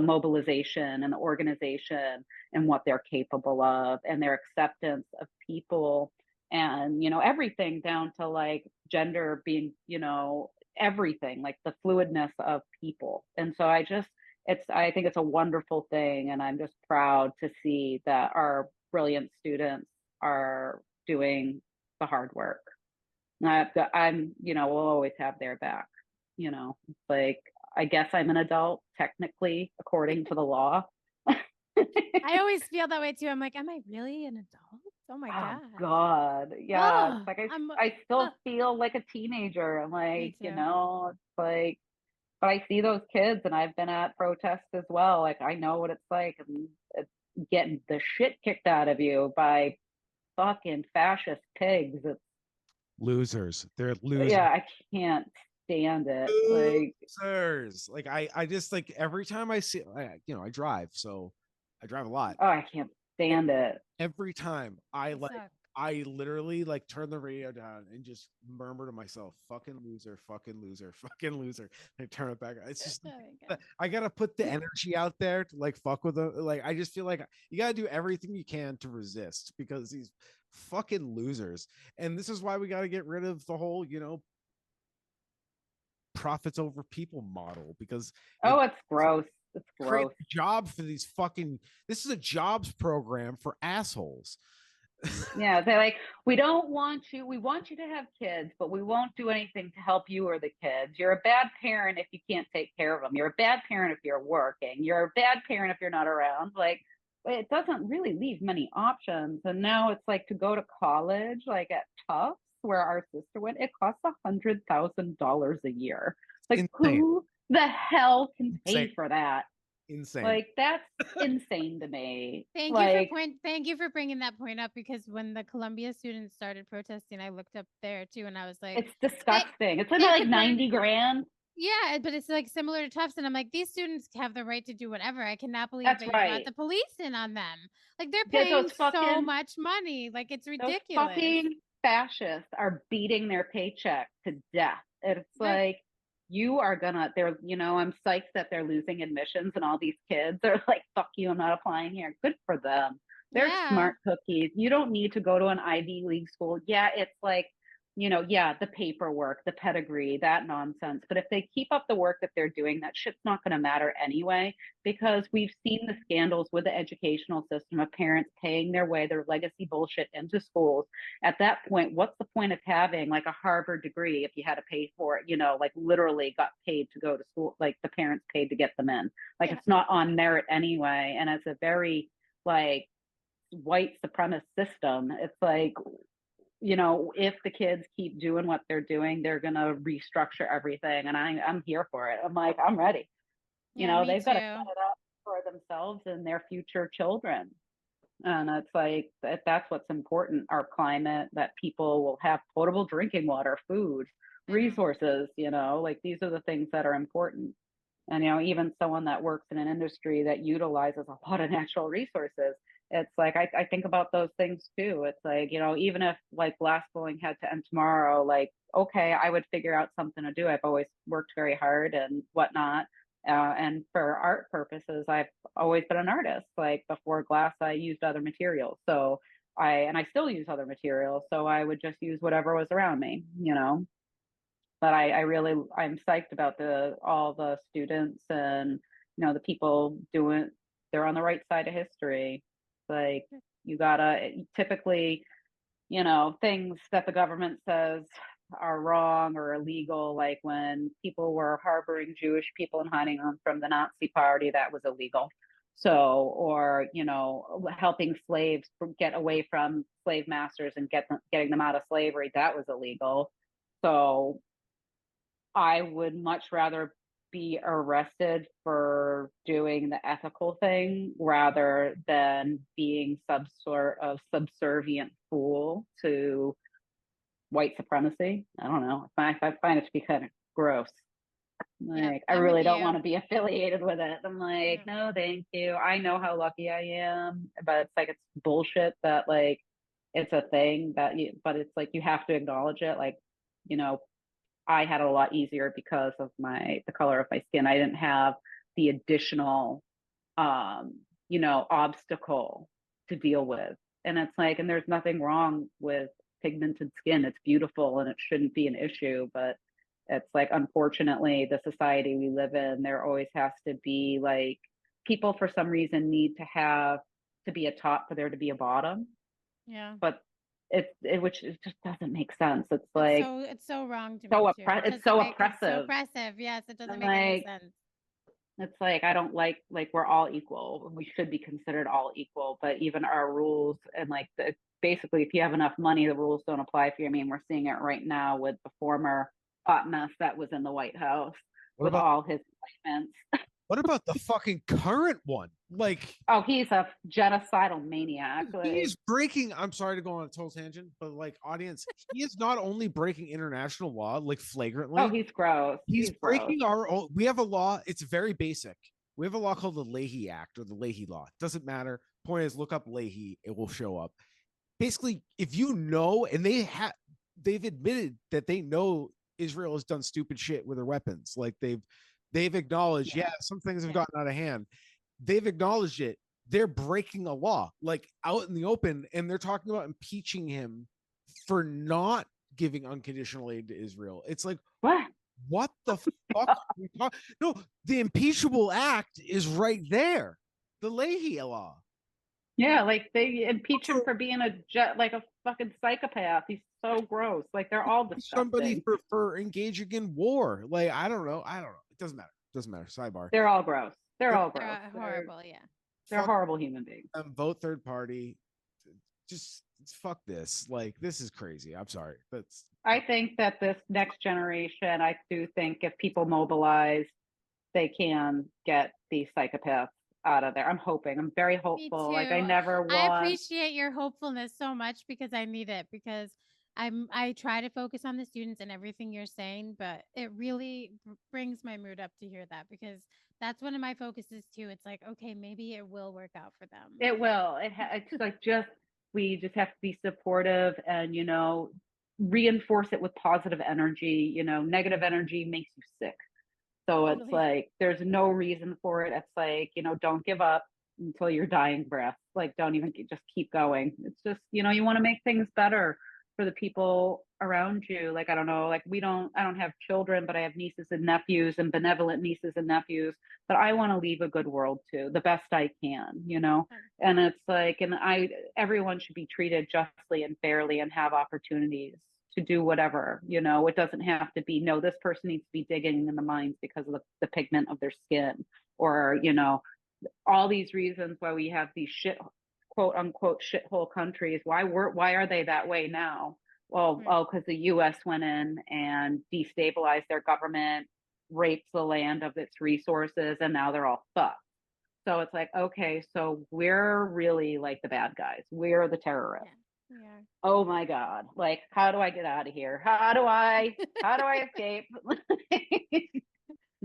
mobilization and the organization and what they're capable of, and their acceptance of people, and everything down to like gender being, everything, like the fluidness of people. And so I think it's a wonderful thing, and I'm just proud to see that our brilliant students are doing the hard work. We'll always have their back. Like, I guess I'm an adult technically, according to the law. I always feel that way too. I'm like, am I really an adult? Oh my God. God. Yeah. Oh, it's like I still feel like a teenager. I'm like, it's like, but I see those kids, and I've been at protests as well. Like, I know what it's like, and it's getting the shit kicked out of you by fucking fascist pigs. It's losers. They're losers. Yeah, I can't stand it. Losers. Like, I just, like, every time I see, I drive, so I drive a lot. Oh, I can't stand it. Every time I literally like turn the radio down and just murmur to myself, fucking loser, fucking loser, fucking loser. And turn it back. It's just, I gotta put the energy out there to like fuck with them. Like, I just feel like you gotta do everything you can to resist, because these fucking losers. And this is why we gotta get rid of the whole, profits over people model, because it's gross. It's gross. Job for these fucking, this is a jobs program for assholes. Yeah, they're like, we want you to have kids, but we won't do anything to help you or the kids. You're a bad parent if you can't take care of them. You're a bad parent if you're working. You're a bad parent if you're not around. Like, it doesn't really leave many options. And now it's like, to go to college, like at Tufts, where our sister went, it costs $100,000 a year. Like, insane. Who the hell can pay for that? Insane. Like, that's insane to me. Thank you for bringing that point up, because when the Columbia students started protesting, I looked up there too, and I was like, it's disgusting. It's like 90 grand. Yeah, but it's like similar to Tufts, and I'm like, these students have the right to do whatever. I cannot believe that you brought the police in on them. Like, they're paying so much money. Like, it's ridiculous. Those fucking fascists are beating their paycheck to death. It's like, I'm psyched that they're losing admissions, and all these kids are like, fuck you, I'm not applying here. Good for them. They're smart cookies. You don't need to go to an Ivy League school. Yeah, it's like, the paperwork, the pedigree, that nonsense. But if they keep up the work that they're doing, that shit's not going to matter anyway, because we've seen the scandals with the educational system of parents paying their legacy bullshit into schools. At that point, what's the point of having like a Harvard degree if you had to pay for it, like literally got paid to go to school, like the parents paid to get them in. Like, it's not on merit anyway. And it's a very like white supremacist system. It's like, if the kids keep doing what they're doing, they're going to restructure everything. And I'm here for it. I'm like, I'm ready. They've got to set it up for themselves and their future children. And it's like, that's what's important. Our climate, that people will have potable drinking water, food, resources, like, these are the things that are important. And, even someone that works in an industry that utilizes a lot of natural resources, it's like, I think about those things too. It's like, even if like glass blowing had to end tomorrow, like, okay, I would figure out something to do. I've always worked very hard and whatnot. And for art purposes, I've always been an artist. Like before glass, I used other materials. So I still use other materials. So I would just use whatever was around me, but I'm psyched about all the students and the people doing. They're on the right side of history. Like you gotta typically, things that the government says are wrong or illegal, like when people were harboring Jewish people and hiding them from the Nazi party, that was illegal. So, or helping slaves get away from slave masters and getting them out of slavery, that was illegal. So I would much rather be arrested for doing the ethical thing rather than being some sort of subservient fool to white supremacy. I don't know. I find it to be kind of gross. Like, I really don't want to be affiliated with it. I'm like, no, thank you. I know how lucky I am, but it's like, it's bullshit that like, it's a thing but it's like, you have to acknowledge it. Like, I had it a lot easier because of the color of my skin. I didn't have the additional, obstacle to deal with. And it's like, and there's nothing wrong with pigmented skin. It's beautiful and it shouldn't be an issue. But it's like, unfortunately, the society we live in, there always has to be like, people for some reason need to be a top for there to be a bottom. Yeah. But which just doesn't make sense. It's so wrong to so me too. it's so oppressive. It's so oppressive. Yes, it doesn't make any sense. It's like, I don't like we're all equal. We should be considered all equal, but even our rules and like basically, if you have enough money, the rules don't apply for you. I mean, we're seeing it right now with the former hot mess that was in the White House with all his appointments. What about the fucking current one? Like, oh, he's a genocidal maniac. He's breaking. I'm sorry to go on a total tangent, but like, audience, he is not only breaking international law, like flagrantly. Oh, he's gross. He's breaking our own. We have a law. It's very basic. We have a law called the Leahy Act or the Leahy Law. It doesn't matter. Point is, look up Leahy. It will show up. Basically, if you know, and they've admitted that they know Israel has done stupid shit with their weapons. Like they've acknowledged, some things have gotten out of hand. They've acknowledged it. They're breaking a law, like out in the open, and they're talking about impeaching him for not giving unconditional aid to Israel. It's like, what the fuck? No, the impeachable act is right there. The Leahy law. Yeah, like they impeach him for being like a fucking psychopath. He's so gross. Like they're all disgusting. Somebody for engaging in war. Like, I don't know. It doesn't matter. Sidebar. They're all gross. They're all gross. Horrible. Yeah. They're horrible human beings. Vote third party. Just fuck this. Like, this is crazy. I'm sorry. I think that this next generation, I do think if people mobilize, they can get these psychopaths out of there. I'm hoping. I'm very hopeful. Like I appreciate your hopefulness so much because I need it, because I try to focus on the students and everything you're saying, but it really brings my mood up to hear that, because that's one of my focuses too. It's like, okay, maybe it will work out for them. It will. It's like we just have to be supportive and, reinforce it with positive energy. Negative energy makes you sick. So it's like, there's no reason for it. It's like, don't give up until your dying breath. Like, don't even just keep going. It's just, you want to make things better for the people around you. Like, I don't know, like I don't have children, but I have nieces and nephews and benevolent nieces and nephews, but I want to leave a good world too, the best I can, and it's like, everyone should be treated justly and fairly and have opportunities to do whatever, it doesn't have to be, no, this person needs to be digging in the mines because of the pigment of their skin, or, all these reasons why we have these quote unquote shithole countries. Why are they that way now? Well, because the US went in and destabilized their government, raped the land of its resources, and now they're all fucked. So it's like, okay, so we're really like the bad guys. We're the terrorists. Yeah. Oh my God. Like, how do I get out of here? How do I escape?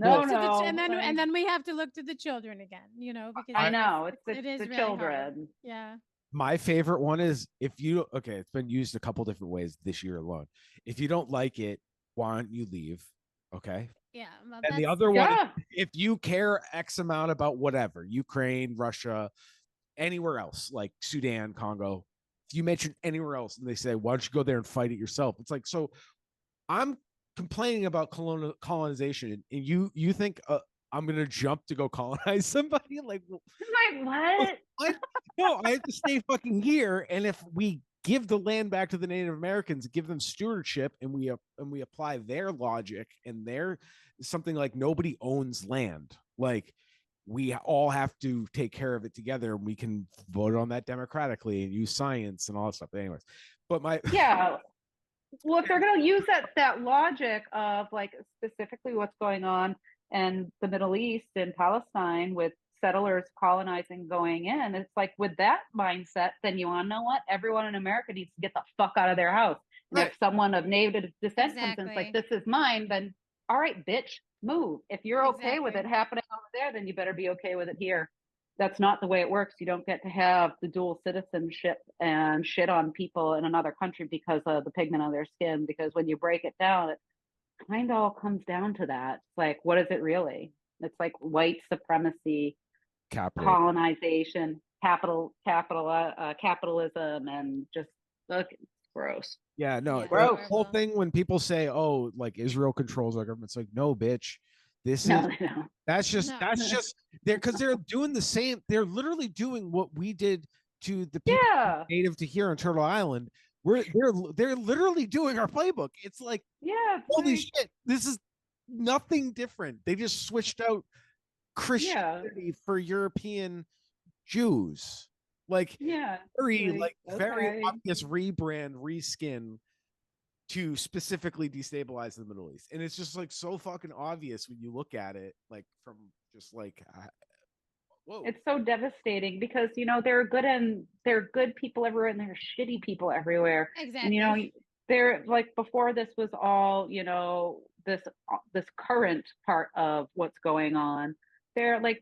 No, and then we have to look to the children again, you know, because I know it is the really children. hard. Yeah. My favorite one is okay, it's been used a couple different ways this year alone. If you don't like it, why don't you leave? Okay. Yeah. Well, And the other one, if you care X amount about whatever, Ukraine, Russia, anywhere else, like Sudan, Congo, if you mention anywhere else and they say, why don't you go there and fight it yourself? It's like, so I'm complaining about colonization and you think I'm gonna jump to go colonize somebody? Like what? No, I have to stay fucking here. And if we give the land back to the Native Americans, give them stewardship, and we apply their logic and their something like nobody owns land, like we all have to take care of it together, and we can vote on that democratically and use science and all that stuff. But anyways, but well, if they're going to use that logic of like specifically what's going on in the Middle East and Palestine with settlers colonizing going in, it's like with that mindset, then you want to know what? Everyone in America needs to get the fuck out of their house. And if someone of native descent comes in, it's like, this is mine, then all right, bitch, move. If you're okay with it happening over there, then you better be okay with it here. That's not the way it works. You don't get to have the dual citizenship and shit on people in another country because of the pigment on their skin. Because when you break it down, it kind of all comes down to that. It's like, what is it really? It's like white supremacy, colonization, capitalism, and just gross. Yeah, no, the whole thing when people say, "Oh, like Israel controls our government," it's like, no, bitch. That's just they're because they're doing the same. They're literally doing what we did to the people native to here on Turtle Island. They're literally doing our playbook. It's like, holy shit, this is nothing different. They just switched out Christianity for European Jews. Like very obvious rebrand, reskin to specifically destabilize the Middle East. And it's just like so fucking obvious when you look at it, like from just like whoa. It's so devastating because there are good people everywhere and there are shitty people everywhere. Exactly. And they're like, before this was all this current part of what's going on, they're like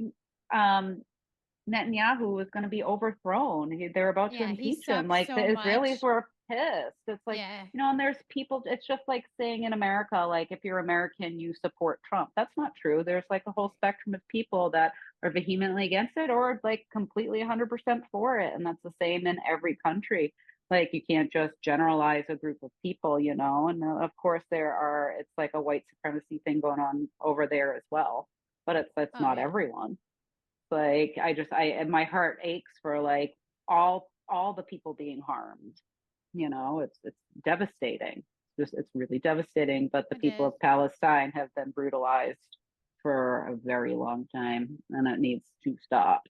Netanyahu was going to be overthrown. They're about to impeach him. Like the Israelis were pissed. It's like, and there's people, it's just like saying in America, like if you're American, you support Trump. That's not true. There's like a whole spectrum of people that are vehemently against it or like completely 100% for it. And that's the same in every country. Like you can't just generalize a group of people, and of course it's like a white supremacy thing going on over there as well, but it's not everyone. Like my heart aches for like all the people being harmed. It's devastating. It's really devastating. But the people of Palestine have been brutalized for a very long time, and it needs to stop.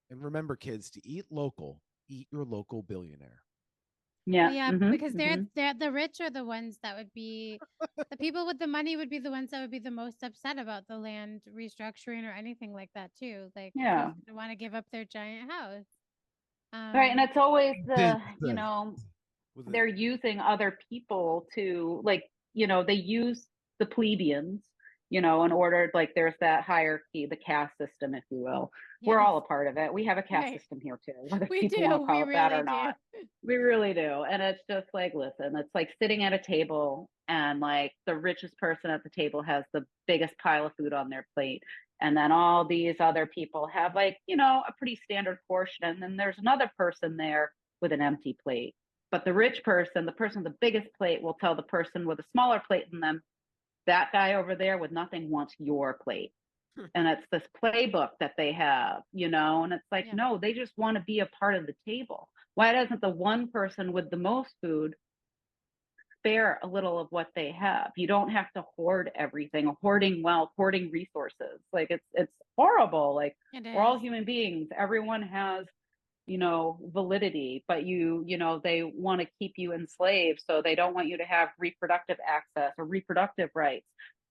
And remember, kids, to eat local, eat your local billionaire. Yeah, because they're the rich are the ones that would be the people with the money would be the ones that would be the most upset about the land restructuring or anything like that too. Like, they want to give up their giant house, right? And it's always they're using other people to they use the plebeians, in order, like there's that hierarchy, the caste system, if you will. We're all a part of it. We have a caste system here too, whether people want to call it that or not. We really do. And it's just like, listen, it's like sitting at a table and like the richest person at the table has the biggest pile of food on their plate. And then all these other people have like, a pretty standard portion. And then there's another person there with an empty plate. But the rich person, the person with the biggest plate, will tell the person with a smaller plate than them, that guy over there with nothing wants your plate. And it's this playbook that they have, and it's like, no, they just want to be a part of the table. Why doesn't the one person with the most food spare a little of what they have? You don't have to hoard everything, hoarding wealth, hoarding resources. Like it's horrible. Like we're all human beings. Everyone has, validity, but they want to keep you enslaved. So they don't want you to have reproductive access or reproductive rights.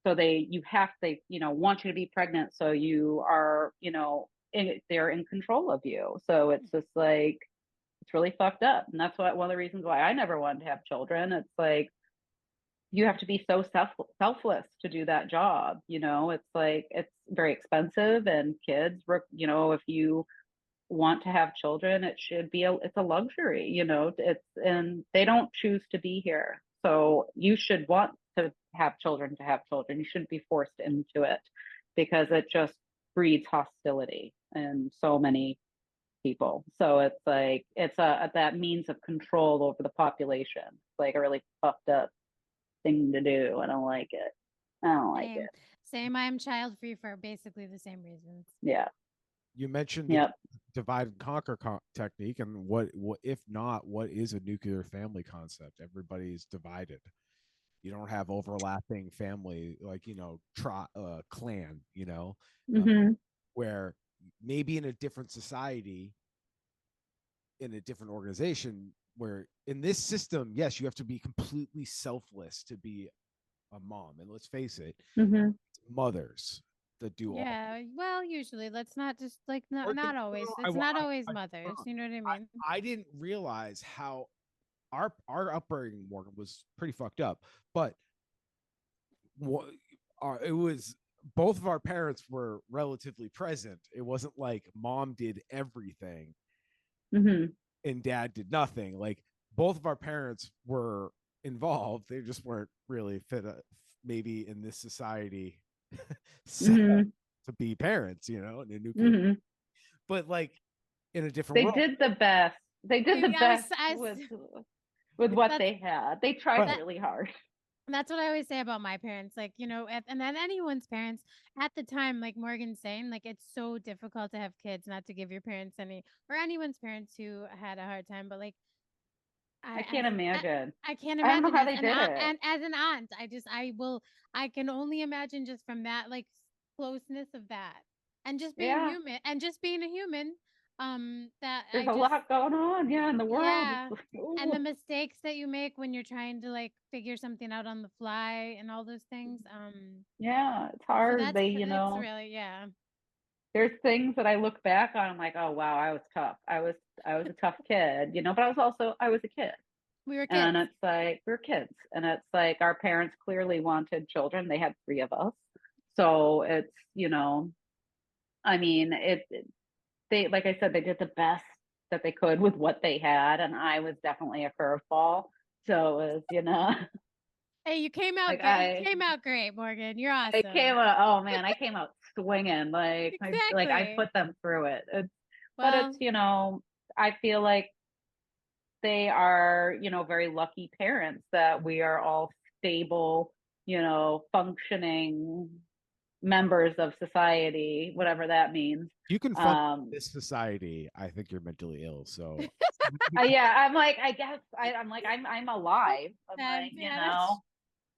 So they want you to be pregnant. So you are, they're in control of you. So it's just like, it's really fucked up. And that's one of the reasons why I never wanted to have children. It's like, you have to be so selfless to do that job. You know, it's like, it's very expensive, and kids, you know, if you want to have children, it should be it's a luxury, you know, and they don't choose to be here. So you should want to have children to have children. You shouldn't be forced into it, because it just breeds hostility in so many people. So it's like, it's that means of control over the population. It's like a really fucked up thing to do. I don't like it. I don't like it. Same. I'm child free for basically the same reasons. Yeah. You mentioned the divide and conquer technique, and what if not, what is a nuclear family concept? Everybody's divided. You don't have overlapping family, like, you know, clan, you know, where maybe in a different society, in a different organization, where in this system, yes, you have to be completely selfless to be a mom. And let's face it, mothers that do all. Well, usually, let's not just like, not always. It's not always mothers. You know what I mean? I didn't realize how our upbringing, Morgan, was pretty fucked up, but it was, both of our parents were relatively present. It wasn't like mom did everything and dad did nothing. Like, both of our parents were involved. They just weren't really fit maybe in this society to be parents, you know, in a nuclear. But like, in a different world, they did the best. They did the best with what they had. They tried really hard. That's what I always say about my parents. Like, you know, and then anyone's parents at the time, like Morgan's saying, like, it's so difficult to have kids, not to give your parents any, or anyone's parents who had a hard time, but like, I can't imagine. I can't imagine. I don't know how they did it. And as an aunt, I can only imagine, just from that, like, closeness of that, and just being human, and just being a human. That there's a lot going on, in the world. Yeah, and the mistakes that you make when you're trying to like figure something out on the fly and all those things. Yeah, it's hard. So you know, it's really, there's things that I look back on, I'm like, oh wow, I was tough. I was a tough kid, you know, but I was a kid. We were kids. And it's like, we were kids. And it's like, our parents clearly wanted children. They had 3 of us. So it's, you know, I mean, they, like I said, they did the best that they could with what they had. And I was definitely a curveball. So it was, you know. Hey, you came out you came out great, Morgan. You're awesome. I came out swinging. Like, exactly. I put them through it. But it's, you know, I feel like they are, you know, very lucky parents that we are all stable, you know, functioning members of society, whatever that means. You can function this society. I think you're mentally ill. So yeah, I'm like, I guess I'm alive. I'm like, you know,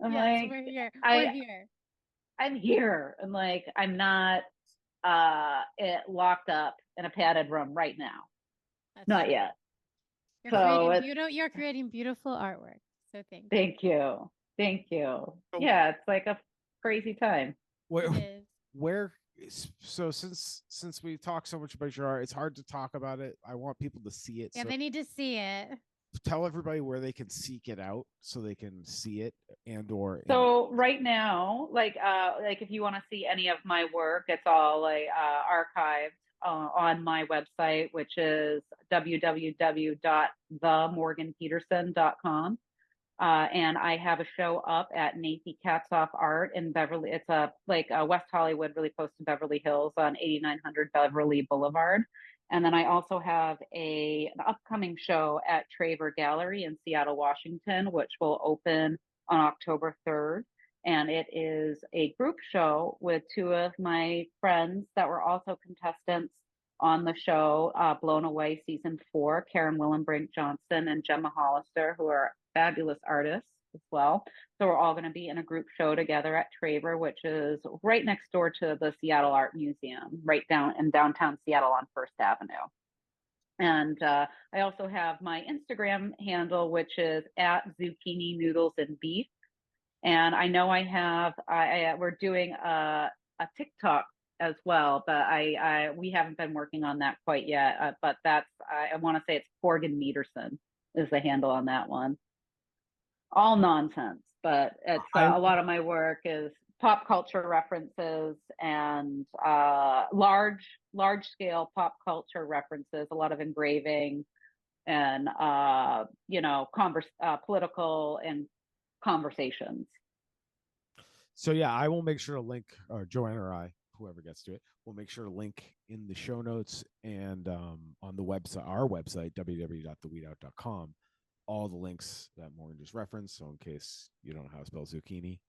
I'm like, we're here. We're here. I'm here. And like, I'm not locked up in a padded room right now. Not yet. You're creating beautiful artwork. So thank you. Thank you. Yeah, it's like a crazy time. So since we talk so much about your art, it's hard to talk about it. I want people to see it. Yeah, they need to see it. Tell everybody where they can seek it out so they can see it So right now, like if you want to see any of my work, it's all like archived on my website, which is www.themorganpeterson.com. And I have a show up at Nathy Katzoff Art in Beverly. It's West Hollywood, really close to Beverly Hills on 8900 Beverly Boulevard. And then I also have an upcoming show at Traver Gallery in Seattle, Washington, which will open on October 3rd. And it is a group show with 2 of my friends that were also contestants on the show, Blown Away Season 4, Karen Willenbrink Johnson and Gemma Hollister, who are fabulous artists as well. So we're all going to be in a group show together at Traver, which is right next door to the Seattle Art Museum, right down in downtown Seattle on First Avenue. And I also have my Instagram handle, which is at Zucchini Noodles and Beef. And I know we're doing a TikTok as well, but we haven't been working on that quite yet. But I want to say it's Morgan Peterson is the handle on that one. All nonsense. but it's a lot of my work is pop culture references and large scale pop culture references, a lot of engraving and political and conversations. So yeah, I will make sure to link, Joanna or I, whoever gets to it, we'll make sure to link in the show notes and on the website, our website, www.theweedout.com, all the links that Morgan just referenced. So in case you don't know how to spell zucchini.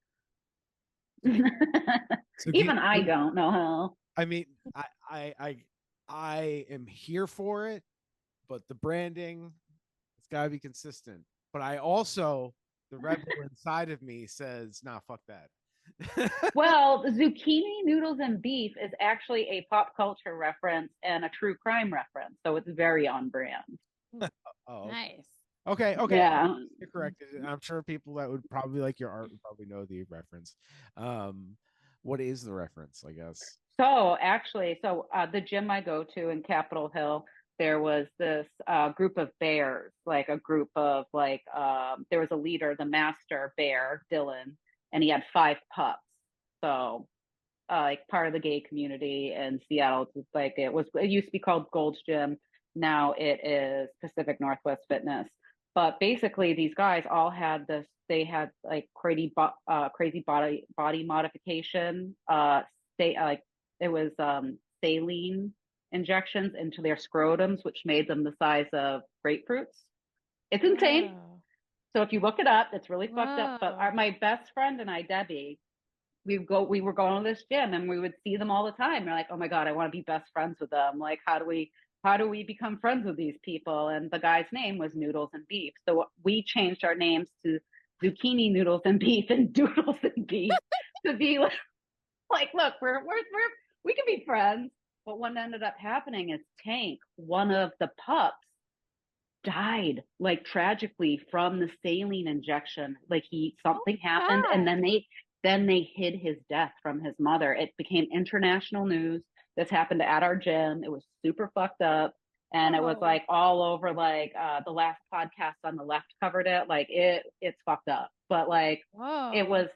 Even I don't know how. I mean, I am here for it, but the branding, it's got to be consistent. But I also, the rebel inside of me says, nah, fuck that. Well, zucchini, noodles, and beef is actually a pop culture reference and a true crime reference, so it's very on brand. Oh, nice. Okay. Yeah, You're corrected. I'm sure people that would probably like your art would probably know the reference. What is the reference, I guess? So actually, the gym I go to in Capitol Hill, there was this group of bears, like a group of there was a leader, the master bear, Dylan, and he had 5 pups. So like part of the gay community in Seattle. It used to be called Gold's Gym. Now it is Pacific Northwest Fitness. But basically these guys all had this, they had like crazy body modification. It was saline injections into their scrotums, which made them the size of grapefruits. It's insane. Wow. So if you look it up, it's really fucked up. But Whoa. my best friend and I, Debbie, we were going to this gym and we would see them all the time. We're like, oh my God, I want to be best friends with them. Like, how do we become friends with these people? And the guy's name was Noodles and Beef. So we changed our names to Zucchini, Noodles and Beef, and Doodles and Beef to be like, look, we can be friends. But what ended up happening is Tank, one of the pups, died like tragically from the saline injection. Like something happened, and then they hid his death from his mother. It became international news. This happened at our gym. It was super fucked up. And it was like all over, like the last podcast on the left covered it. Like it's fucked up. But like it was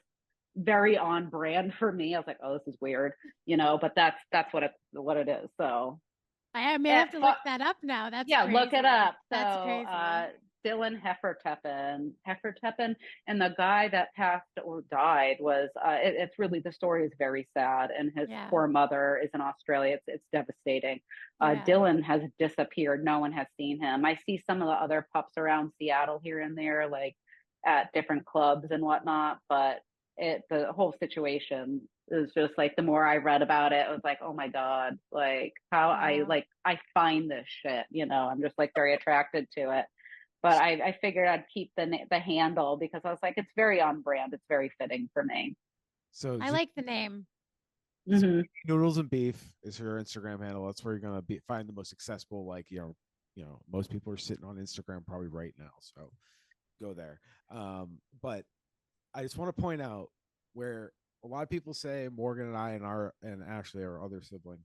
very on brand for me. I was like, oh, this is weird, but that's what it is. So I may have to look that up now. That's crazy. Look it up. That's crazy. Dylan Heffertepen, and the guy that passed or died was. It's really, the story is very sad, and his poor mother is in Australia. It's devastating. Dylan has disappeared. No one has seen him. I see some of the other pups around Seattle here and there, like at different clubs and whatnot. But the whole situation is just like, the more I read about it, it was like, oh my God, like how I find this shit, I'm just like very attracted to it. But I figured I'd keep the handle because I was like, it's very on brand. It's very fitting for me. So I like the name. Mm-hmm. Noodles and Beef is her Instagram handle. That's where you're gonna find the most accessible. Like most people are sitting on Instagram probably right now, so go there. But I just want to point out where a lot of people say Morgan and I and Ashley, our other sibling,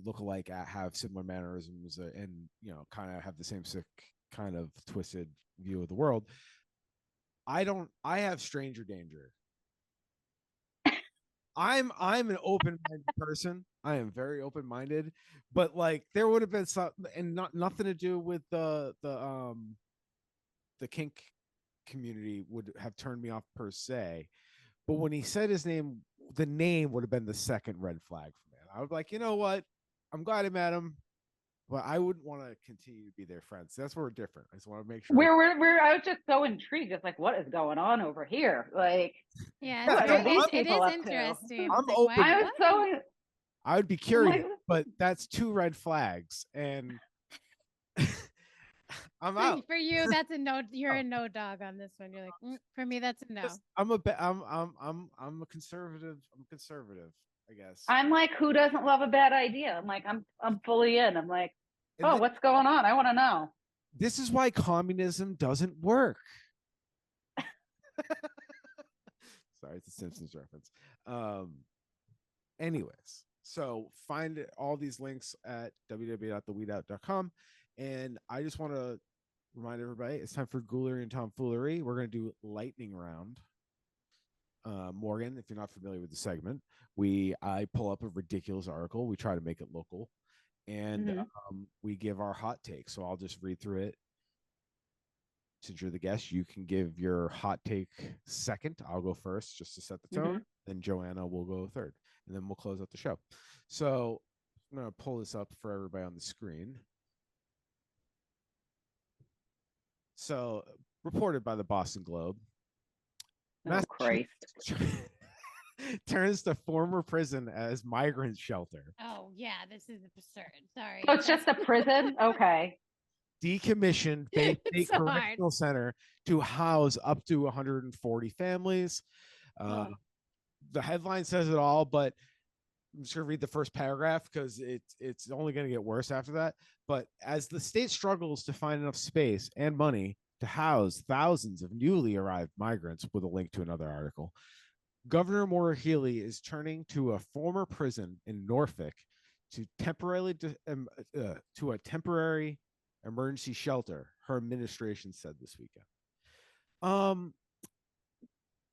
look alike, have similar mannerisms, and kind of have the same sick kind of twisted view of the world. I have stranger danger. I'm an open-minded person. I am very open-minded, but like there would have been some, and nothing to do with the kink community would have turned me off per se. But when he said his name, the name would have been the second red flag for me. I was like, you know what? I'm glad I met him, but I wouldn't want to continue to be their friends. That's where we're different. I just want to make sure. I was just so intrigued. It's like, what is going on over here? Like, it is interesting. I'm open. I would be curious, but that's 2 red flags, and I'm out. For you, that's a no. You're a no dog on this one. You're like, for me, that's a no. I'm a conservative. I'm conservative, I guess. I'm like, who doesn't love a bad idea? I'm like, I'm fully in. I'm like, what's going on? I want to know. This is why communism doesn't work. Sorry, it's a Simpsons reference. Anyways, so find all these links at www.theweedout.com. And I just want to remind everybody it's time for Ghoulery and Tomfoolery. We're going to do lightning round. Morgan, if you're not familiar with the segment, I pull up a ridiculous article. We try to make it local, and we give our hot take. So I'll just read through it. Since you're the guest, you can give your hot take second. I'll go first just to set the tone. Then Joanna will go third, and then we'll close out the show. So I'm going to pull this up for everybody on the screen. So, reported by the Boston Globe, Christ. turns to former prison as migrant shelter. Oh, yeah, this is absurd. Sorry. So it's just a prison? Okay. Decommissioned Bay State Correctional Center to house up to 140 families. The headline says it all, but I'm just going to read the first paragraph because it's only going to get worse after that. But as the state struggles to find enough space and money to house thousands of newly arrived migrants, with a link to another article, Governor Maura Healey is turning to a former prison in Norfolk to a temporary emergency shelter, her administration said this weekend.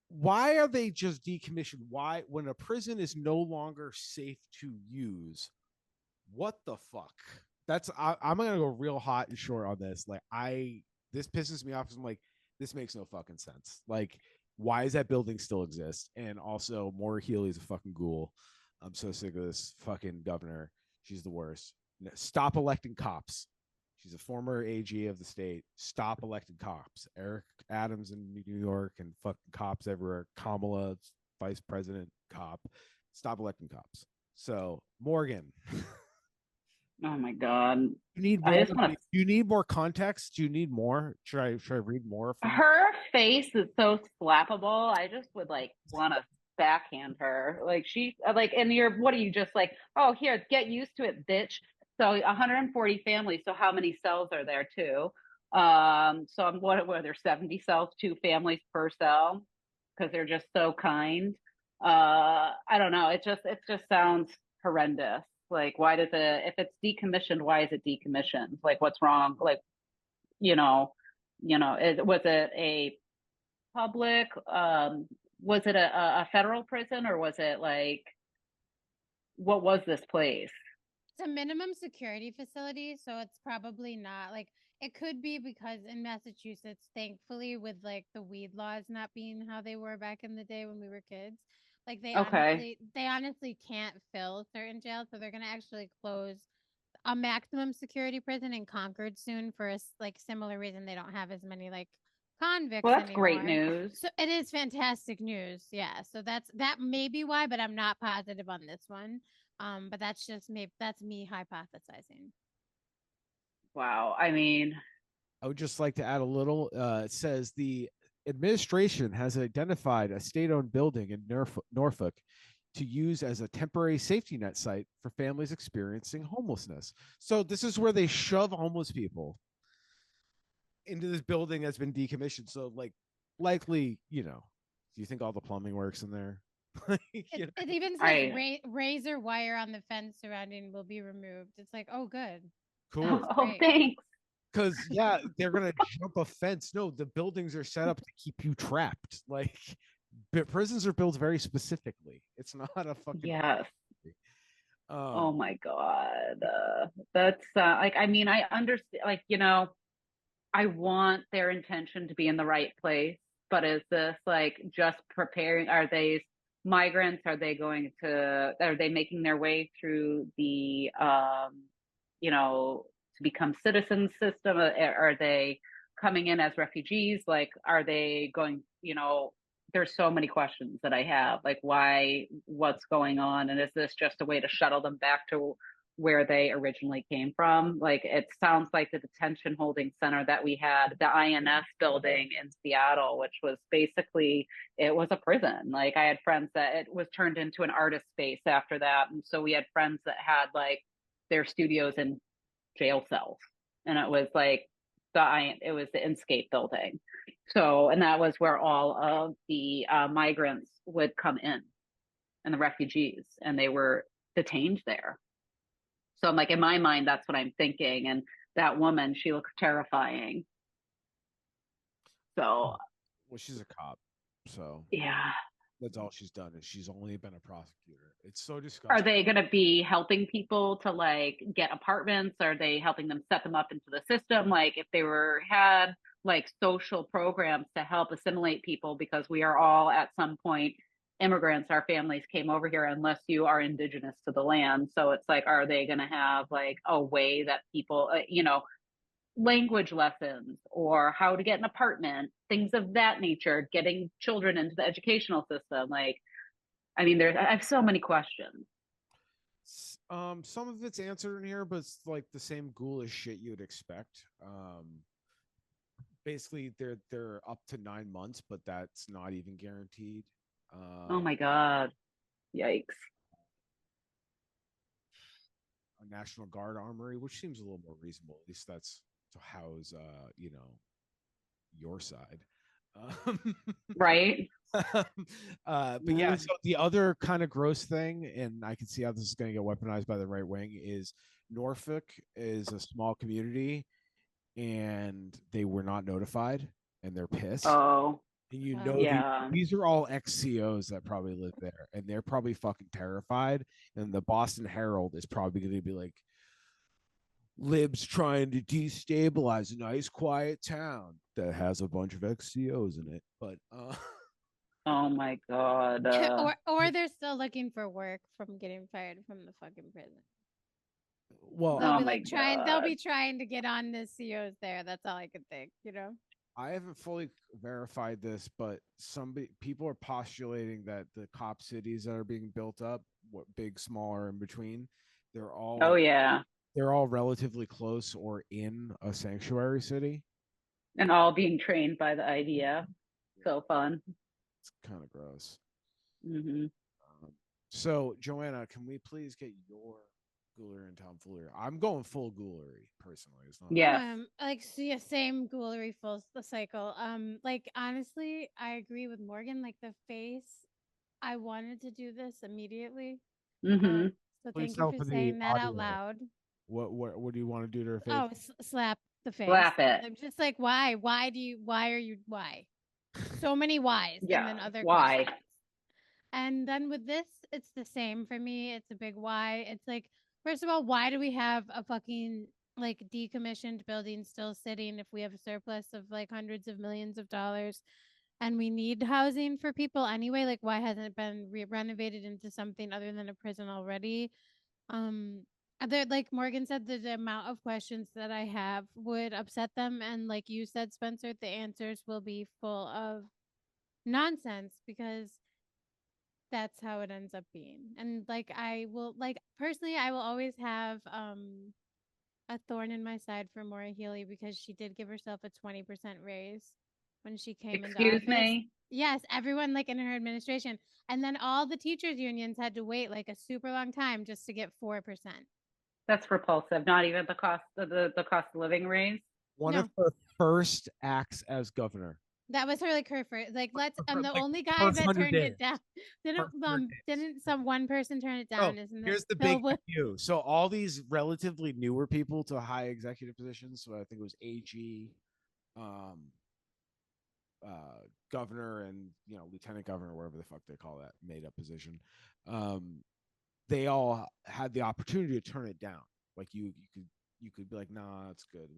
Why are they just decommissioned? Why, when a prison is no longer safe to use? What the fuck? I'm gonna go real hot and short on this. Like, this pisses me off because I'm like, this makes no fucking sense. Like, why does that building still exist? And also, Maura Healey's a fucking ghoul. I'm so sick of this fucking governor. She's the worst. Stop electing cops. She's a former AG of the state. Stop electing cops. Eric Adams in New York and fucking cops everywhere. Kamala, vice president, cop. Stop electing cops. So, Morgan. Oh my God. You need more. Do you need more context? Do you need more? Should I read more? Her face is so slappable. I just would want to backhand her. And what are you just like, oh, here, get used to it, bitch. So 140 families. So how many cells are there too? So what are there 70 cells, 2 families per cell? Because they're just so kind. I don't know. It just sounds horrendous. Like, if it's decommissioned, why is it decommissioned? Like, what's wrong? Like, was it a public, was it a federal prison, or was it what was this place? It's a minimum security facility, so it's probably not it could be because in Massachusetts, thankfully, with the weed laws not being how they were back in the day when we were kids, they honestly can't fill certain jails, so they're gonna actually close a maximum security prison in Concord soon for a similar reason. They don't have as many convicts. Well, that's anymore. Great news. So it is fantastic news. Yeah. So that may be why, but I'm not positive on this one. But that's just that's me hypothesizing. Wow. I mean, I would just like to add a little. It says the administration has identified a state-owned building in Norfolk to use as a temporary safety net site for families experiencing homelessness. So this is where they shove homeless people into this building that's been decommissioned. So likely, do you think all the plumbing works in there? It even says razor wire on the fence surrounding will be removed. It's like, oh, good. Cool. Oh, thanks. Because they're gonna jump a fence. No, the buildings are set up to keep you trapped. Prisons are built very specifically. It's not a fucking oh my God. That's I understand. I want their intention to be in the right place, but is this just preparing? Are they migrants? Are they making their way through the to become citizens system? Are they coming in as refugees? Are they going, there's so many questions that I have, what's going on? And is this just a way to shuttle them back to where they originally came from? It sounds like the detention holding center that we had, the INS building in Seattle, which was basically, it was a prison. I had friends that it was turned into an artist space after that. And so we had friends that had their studios in jail cells, and it was it was the Inscape building. So, and that was where all of the migrants would come in, and the refugees, and they were detained there. So I'm in my mind, that's what I'm thinking. And that woman, she looks terrifying. So, well, she's a cop, so yeah. that's all she's done. Is she's only been a prosecutor. It's so Are disgusting. they going to be helping people to like get apartments? Are they helping them set them up into the system? Like if they had like social programs to help assimilate people, because we are all at some point immigrants, our families came over here unless you are indigenous to the land. So it's like, are they going to have like a way that people, language lessons or how to get an apartment, things of that nature, getting children into the educational system? Like, I mean, I have so many questions. Some of it's answered in here, but it's like the same ghoulish shit you would expect. Basically, they're up to 9 months, but that's not even guaranteed. Oh my God. Yikes. A National Guard armory, which seems a little more reasonable. At least that's to house, your side. Right. But yeah, so the other kind of gross thing, and I can see how this is going to get weaponized by the right wing, is Norfolk is a small community and they were not notified and they're pissed. Oh, and yeah. these are all ex-COs that probably live there and they're probably fucking terrified. And the Boston Herald is probably going to be like, libs trying to destabilize a nice quiet town that has a bunch of ex-COs in it. But oh my God. or they're still looking for work from getting fired from the fucking prison. Well, they'll be like they'll be trying to get on the COs there. That's all I can think, I haven't fully verified this, but people are postulating that the cop cities that are being built up, what big, small, or in between, they're all they're all relatively close or in a sanctuary city. And all being trained by the IDF. So fun. It's kind of gross. Mm-hmm. So, Joanna, can we please get your ghoulery and tomfoolery? I'm going full ghoulery personally. It's not same ghoulery full cycle. Like honestly, I agree with Morgan. Like the face, I wanted to do this immediately. Mm-hmm. So thank you for saying that out loud. What do you want to do to her face? Oh, slap the face. Slap it. I'm just like, why? Why are you? So many whys. Yeah. And then other why? questions. And then with this, it's the same for me. It's a big why. It's like, first of all, why do we have a fucking like decommissioned building still sitting if we have a surplus of like hundreds of millions of dollars and we need housing for people anyway? Like, why hasn't it been renovated into something other than a prison already? Like Morgan said, the amount of questions that I have would upset them. And like you said, Spencer, the answers will be full of nonsense because that's how it ends up being. And like I will personally I will always have a thorn in my side for Maura Healey because she did give herself a 20% raise when she came into office. Excuse me? Yes, everyone like in her administration. And then all the teachers unions had to wait like a super long time just to get 4%. That's repulsive. Not even the cost of the cost of living raise. One of her first acts as governor. That was her like her first the only guy that turned it down. Didn't some one person turn it down? Isn't here's the big view. So all these relatively newer people to high executive positions. So I think it was AG, governor, and lieutenant governor, whatever the fuck they call that made up position. They all had the opportunity to turn it down. Like you could be like, nah, it's good.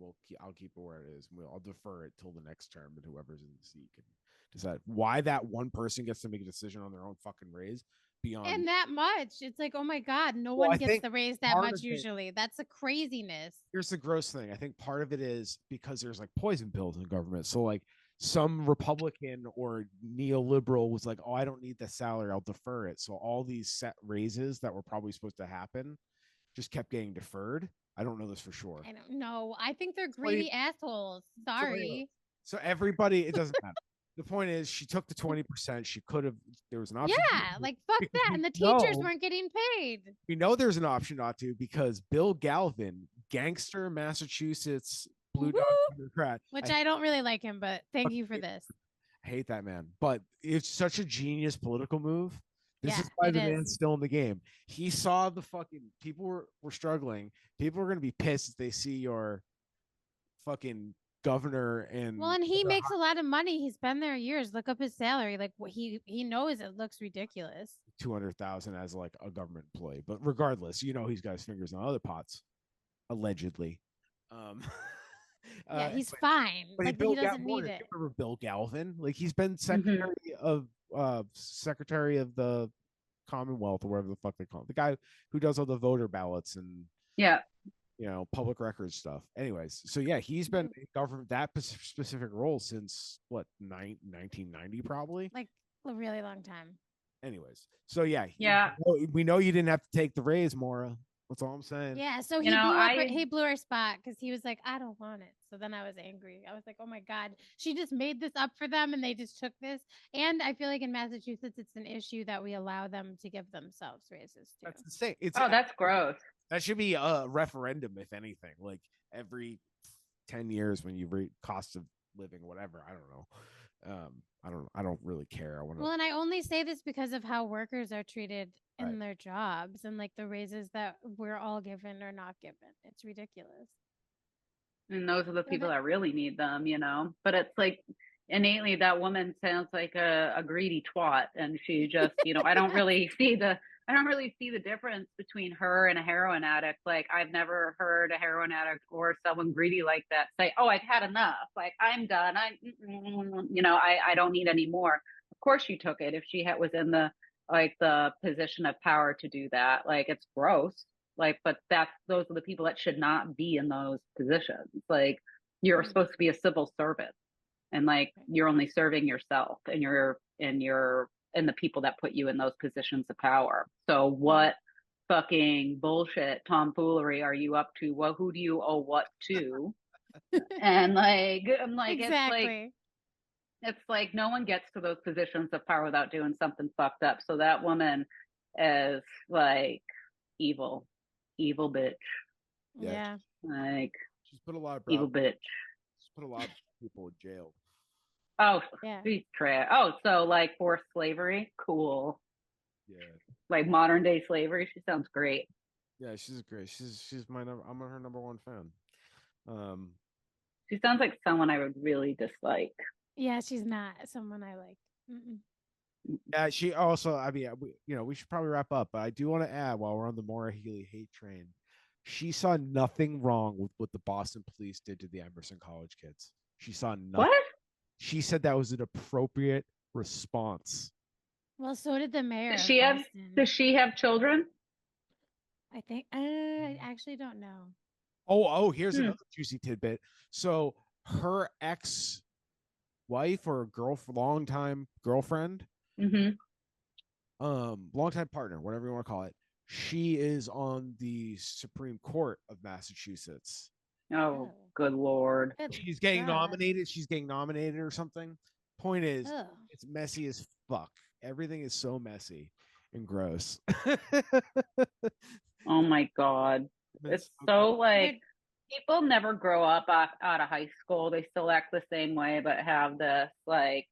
I'll keep it where it is. I'll defer it till the next term, and whoever's in the seat can decide. Why that one person gets to make a decision on their own fucking raise beyond and that much. It's like, oh my God, no one gets the raise that much usually. That's a craziness. Here's the gross thing. I think part of it is because there's like poison pills in government. So like some Republican or neoliberal was like, oh, I don't need the salary, I'll defer it. So all these set raises that were probably supposed to happen just kept getting deferred. I don't know this for sure. I don't know. I think they're greedy assholes. Sorry. So everybody, it doesn't matter. The point is, she took the 20%. She could have. There was an option. Yeah, like fuck that. And the teachers weren't getting paid. We know there's an option not to because Bill Galvin, gangster, Massachusetts, blue dog Democrat. Which I don't really like him, but thank you for this. I hate that man, but it's such a genius political move. This is why the man's still in the game. He saw the fucking people were struggling. People are going to be pissed if they see your fucking governor and he makes a lot of money. He's been there years. Look up his salary. Like he knows it looks ridiculous. 200,000 as like a government employee, but regardless, he's got his fingers in other pots, allegedly. Yeah, he's fine. But like he doesn't need it. Remember Bill Galvin? Like he's been secretary of the Commonwealth or whatever the fuck they call it. The guy who does all the voter ballots and public records stuff. Anyways, so yeah, he's been in government that specific role since what 1990 probably. Like a really long time. Anyways, so yeah, we know you didn't have to take the raise, Maura. That's all I'm saying. Yeah, so he blew our spot because he was like, I don't want it. So then I was angry. I was like, oh my God, she just made this up for them and they just took this. And I feel like in Massachusetts, it's an issue that we allow them to give themselves raises too. That's insane. That's gross. That should be a referendum, if anything, like every 10 years when you rate cost of living, whatever. I don't know. I don't really care. Well, and I only say this because of how workers are treated in their jobs and like the raises that we're all given or not given. It's ridiculous. And those are the people that really need them, but it's like innately that woman sounds like a greedy twat. And she just, I don't really see the difference between her and a heroin addict. Like I've never heard a heroin addict or someone greedy like that say, oh, I've had enough. Like I'm done. I don't need any more. Of course she took it if she was in the position of power to do that. Like it's gross. Like, but those are the people that should not be in those positions. Like you're supposed to be a civil servant and like you're only serving yourself and the people that put you in those positions of power. So what fucking bullshit tomfoolery are you up to? Well, who do you owe what to? And like, I'm like, exactly. It's like no one gets to those positions of power without doing something fucked up. So that woman is like evil bitch. Yeah. Like she's put a lot of evil bitch. She's put a lot of people in jail. Oh, yeah. She's trash. Oh, so like forced slavery? Cool. Yeah. Like modern day slavery? She sounds great. Yeah, she's great. She's my number. I'm her number one fan. She sounds like someone I would really dislike. Yeah, she's not someone I like. Mm-mm. Yeah, she also. I mean, we should probably wrap up, but I do want to add while we're on the Maura Healey hate train, she saw nothing wrong with what the Boston police did to the Emerson College kids. She saw nothing. What? She said that was an appropriate response. Well, so did the mayor. Does she have children? I think. I actually don't know. Oh, here's another juicy tidbit. So her ex-wife or longtime girlfriend, longtime partner, whatever you want to call it, she is on the Supreme Court of Massachusetts. Oh, good Lord. She's getting nominated. She's getting nominated or something. Point is, it's messy as fuck. Everything is so messy and gross. Oh my God. It's so like people never grow up out of high school. They still act the same way, but have this like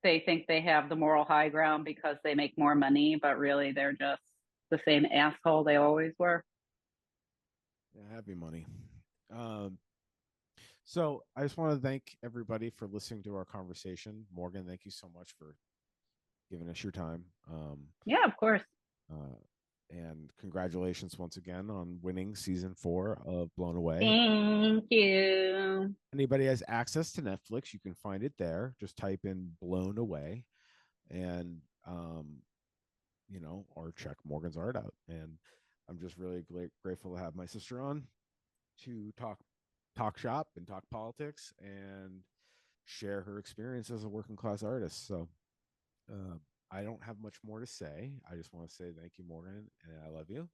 they think they have the moral high ground because they make more money, but really they're just the same asshole they always were. Yeah, happy money. So I just want to thank everybody for listening to our conversation. Morgan, thank you so much for giving us your time. Yeah, of course. And congratulations once again on winning season 4 of Blown Away. Thank you. Anybody has access to Netflix, you can find it there. Just type in Blown Away and or check Morgan's art out. And I'm just really grateful to have my sister on to talk shop and talk politics and share her experience as a working class artist. So I don't have much more to say. I just want to say thank you, Morgan, and I love you.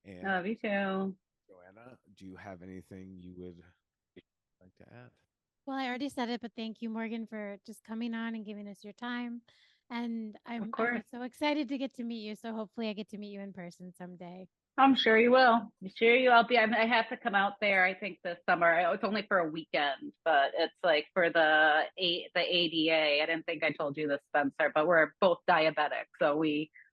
And I love you too. Joanna, do you have anything you would like to add? Well, I already said it, but thank you, Morgan, for just coming on and giving us your time. And I'm so excited to get to meet you. So hopefully I get to meet you in person someday. I'm sure you will. I'll be. I have to come out there. I think this summer. It's only for a weekend, but it's like for the ADA. I didn't think I told you this, Spencer, but we're both diabetic, so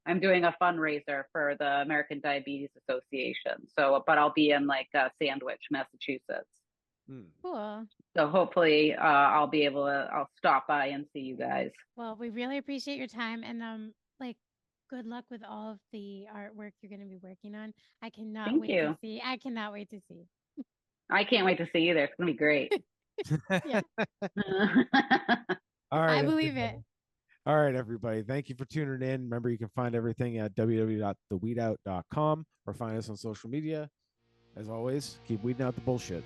I'm doing a fundraiser for the American Diabetes Association. So, but I'll be in like Sandwich, Massachusetts. Cool. So hopefully I'll stop by and see you guys. Well, we really appreciate your time, and like good luck with all of the artwork you're going to be working on. I cannot Thank wait you. to see. I cannot wait to see. I can't wait to see you there. It's gonna be great. Yeah. All right. I believe it. All right, everybody. Thank you for tuning in. Remember, you can find everything at www.theweedout.com or find us on social media. As always, keep weeding out the bullshit.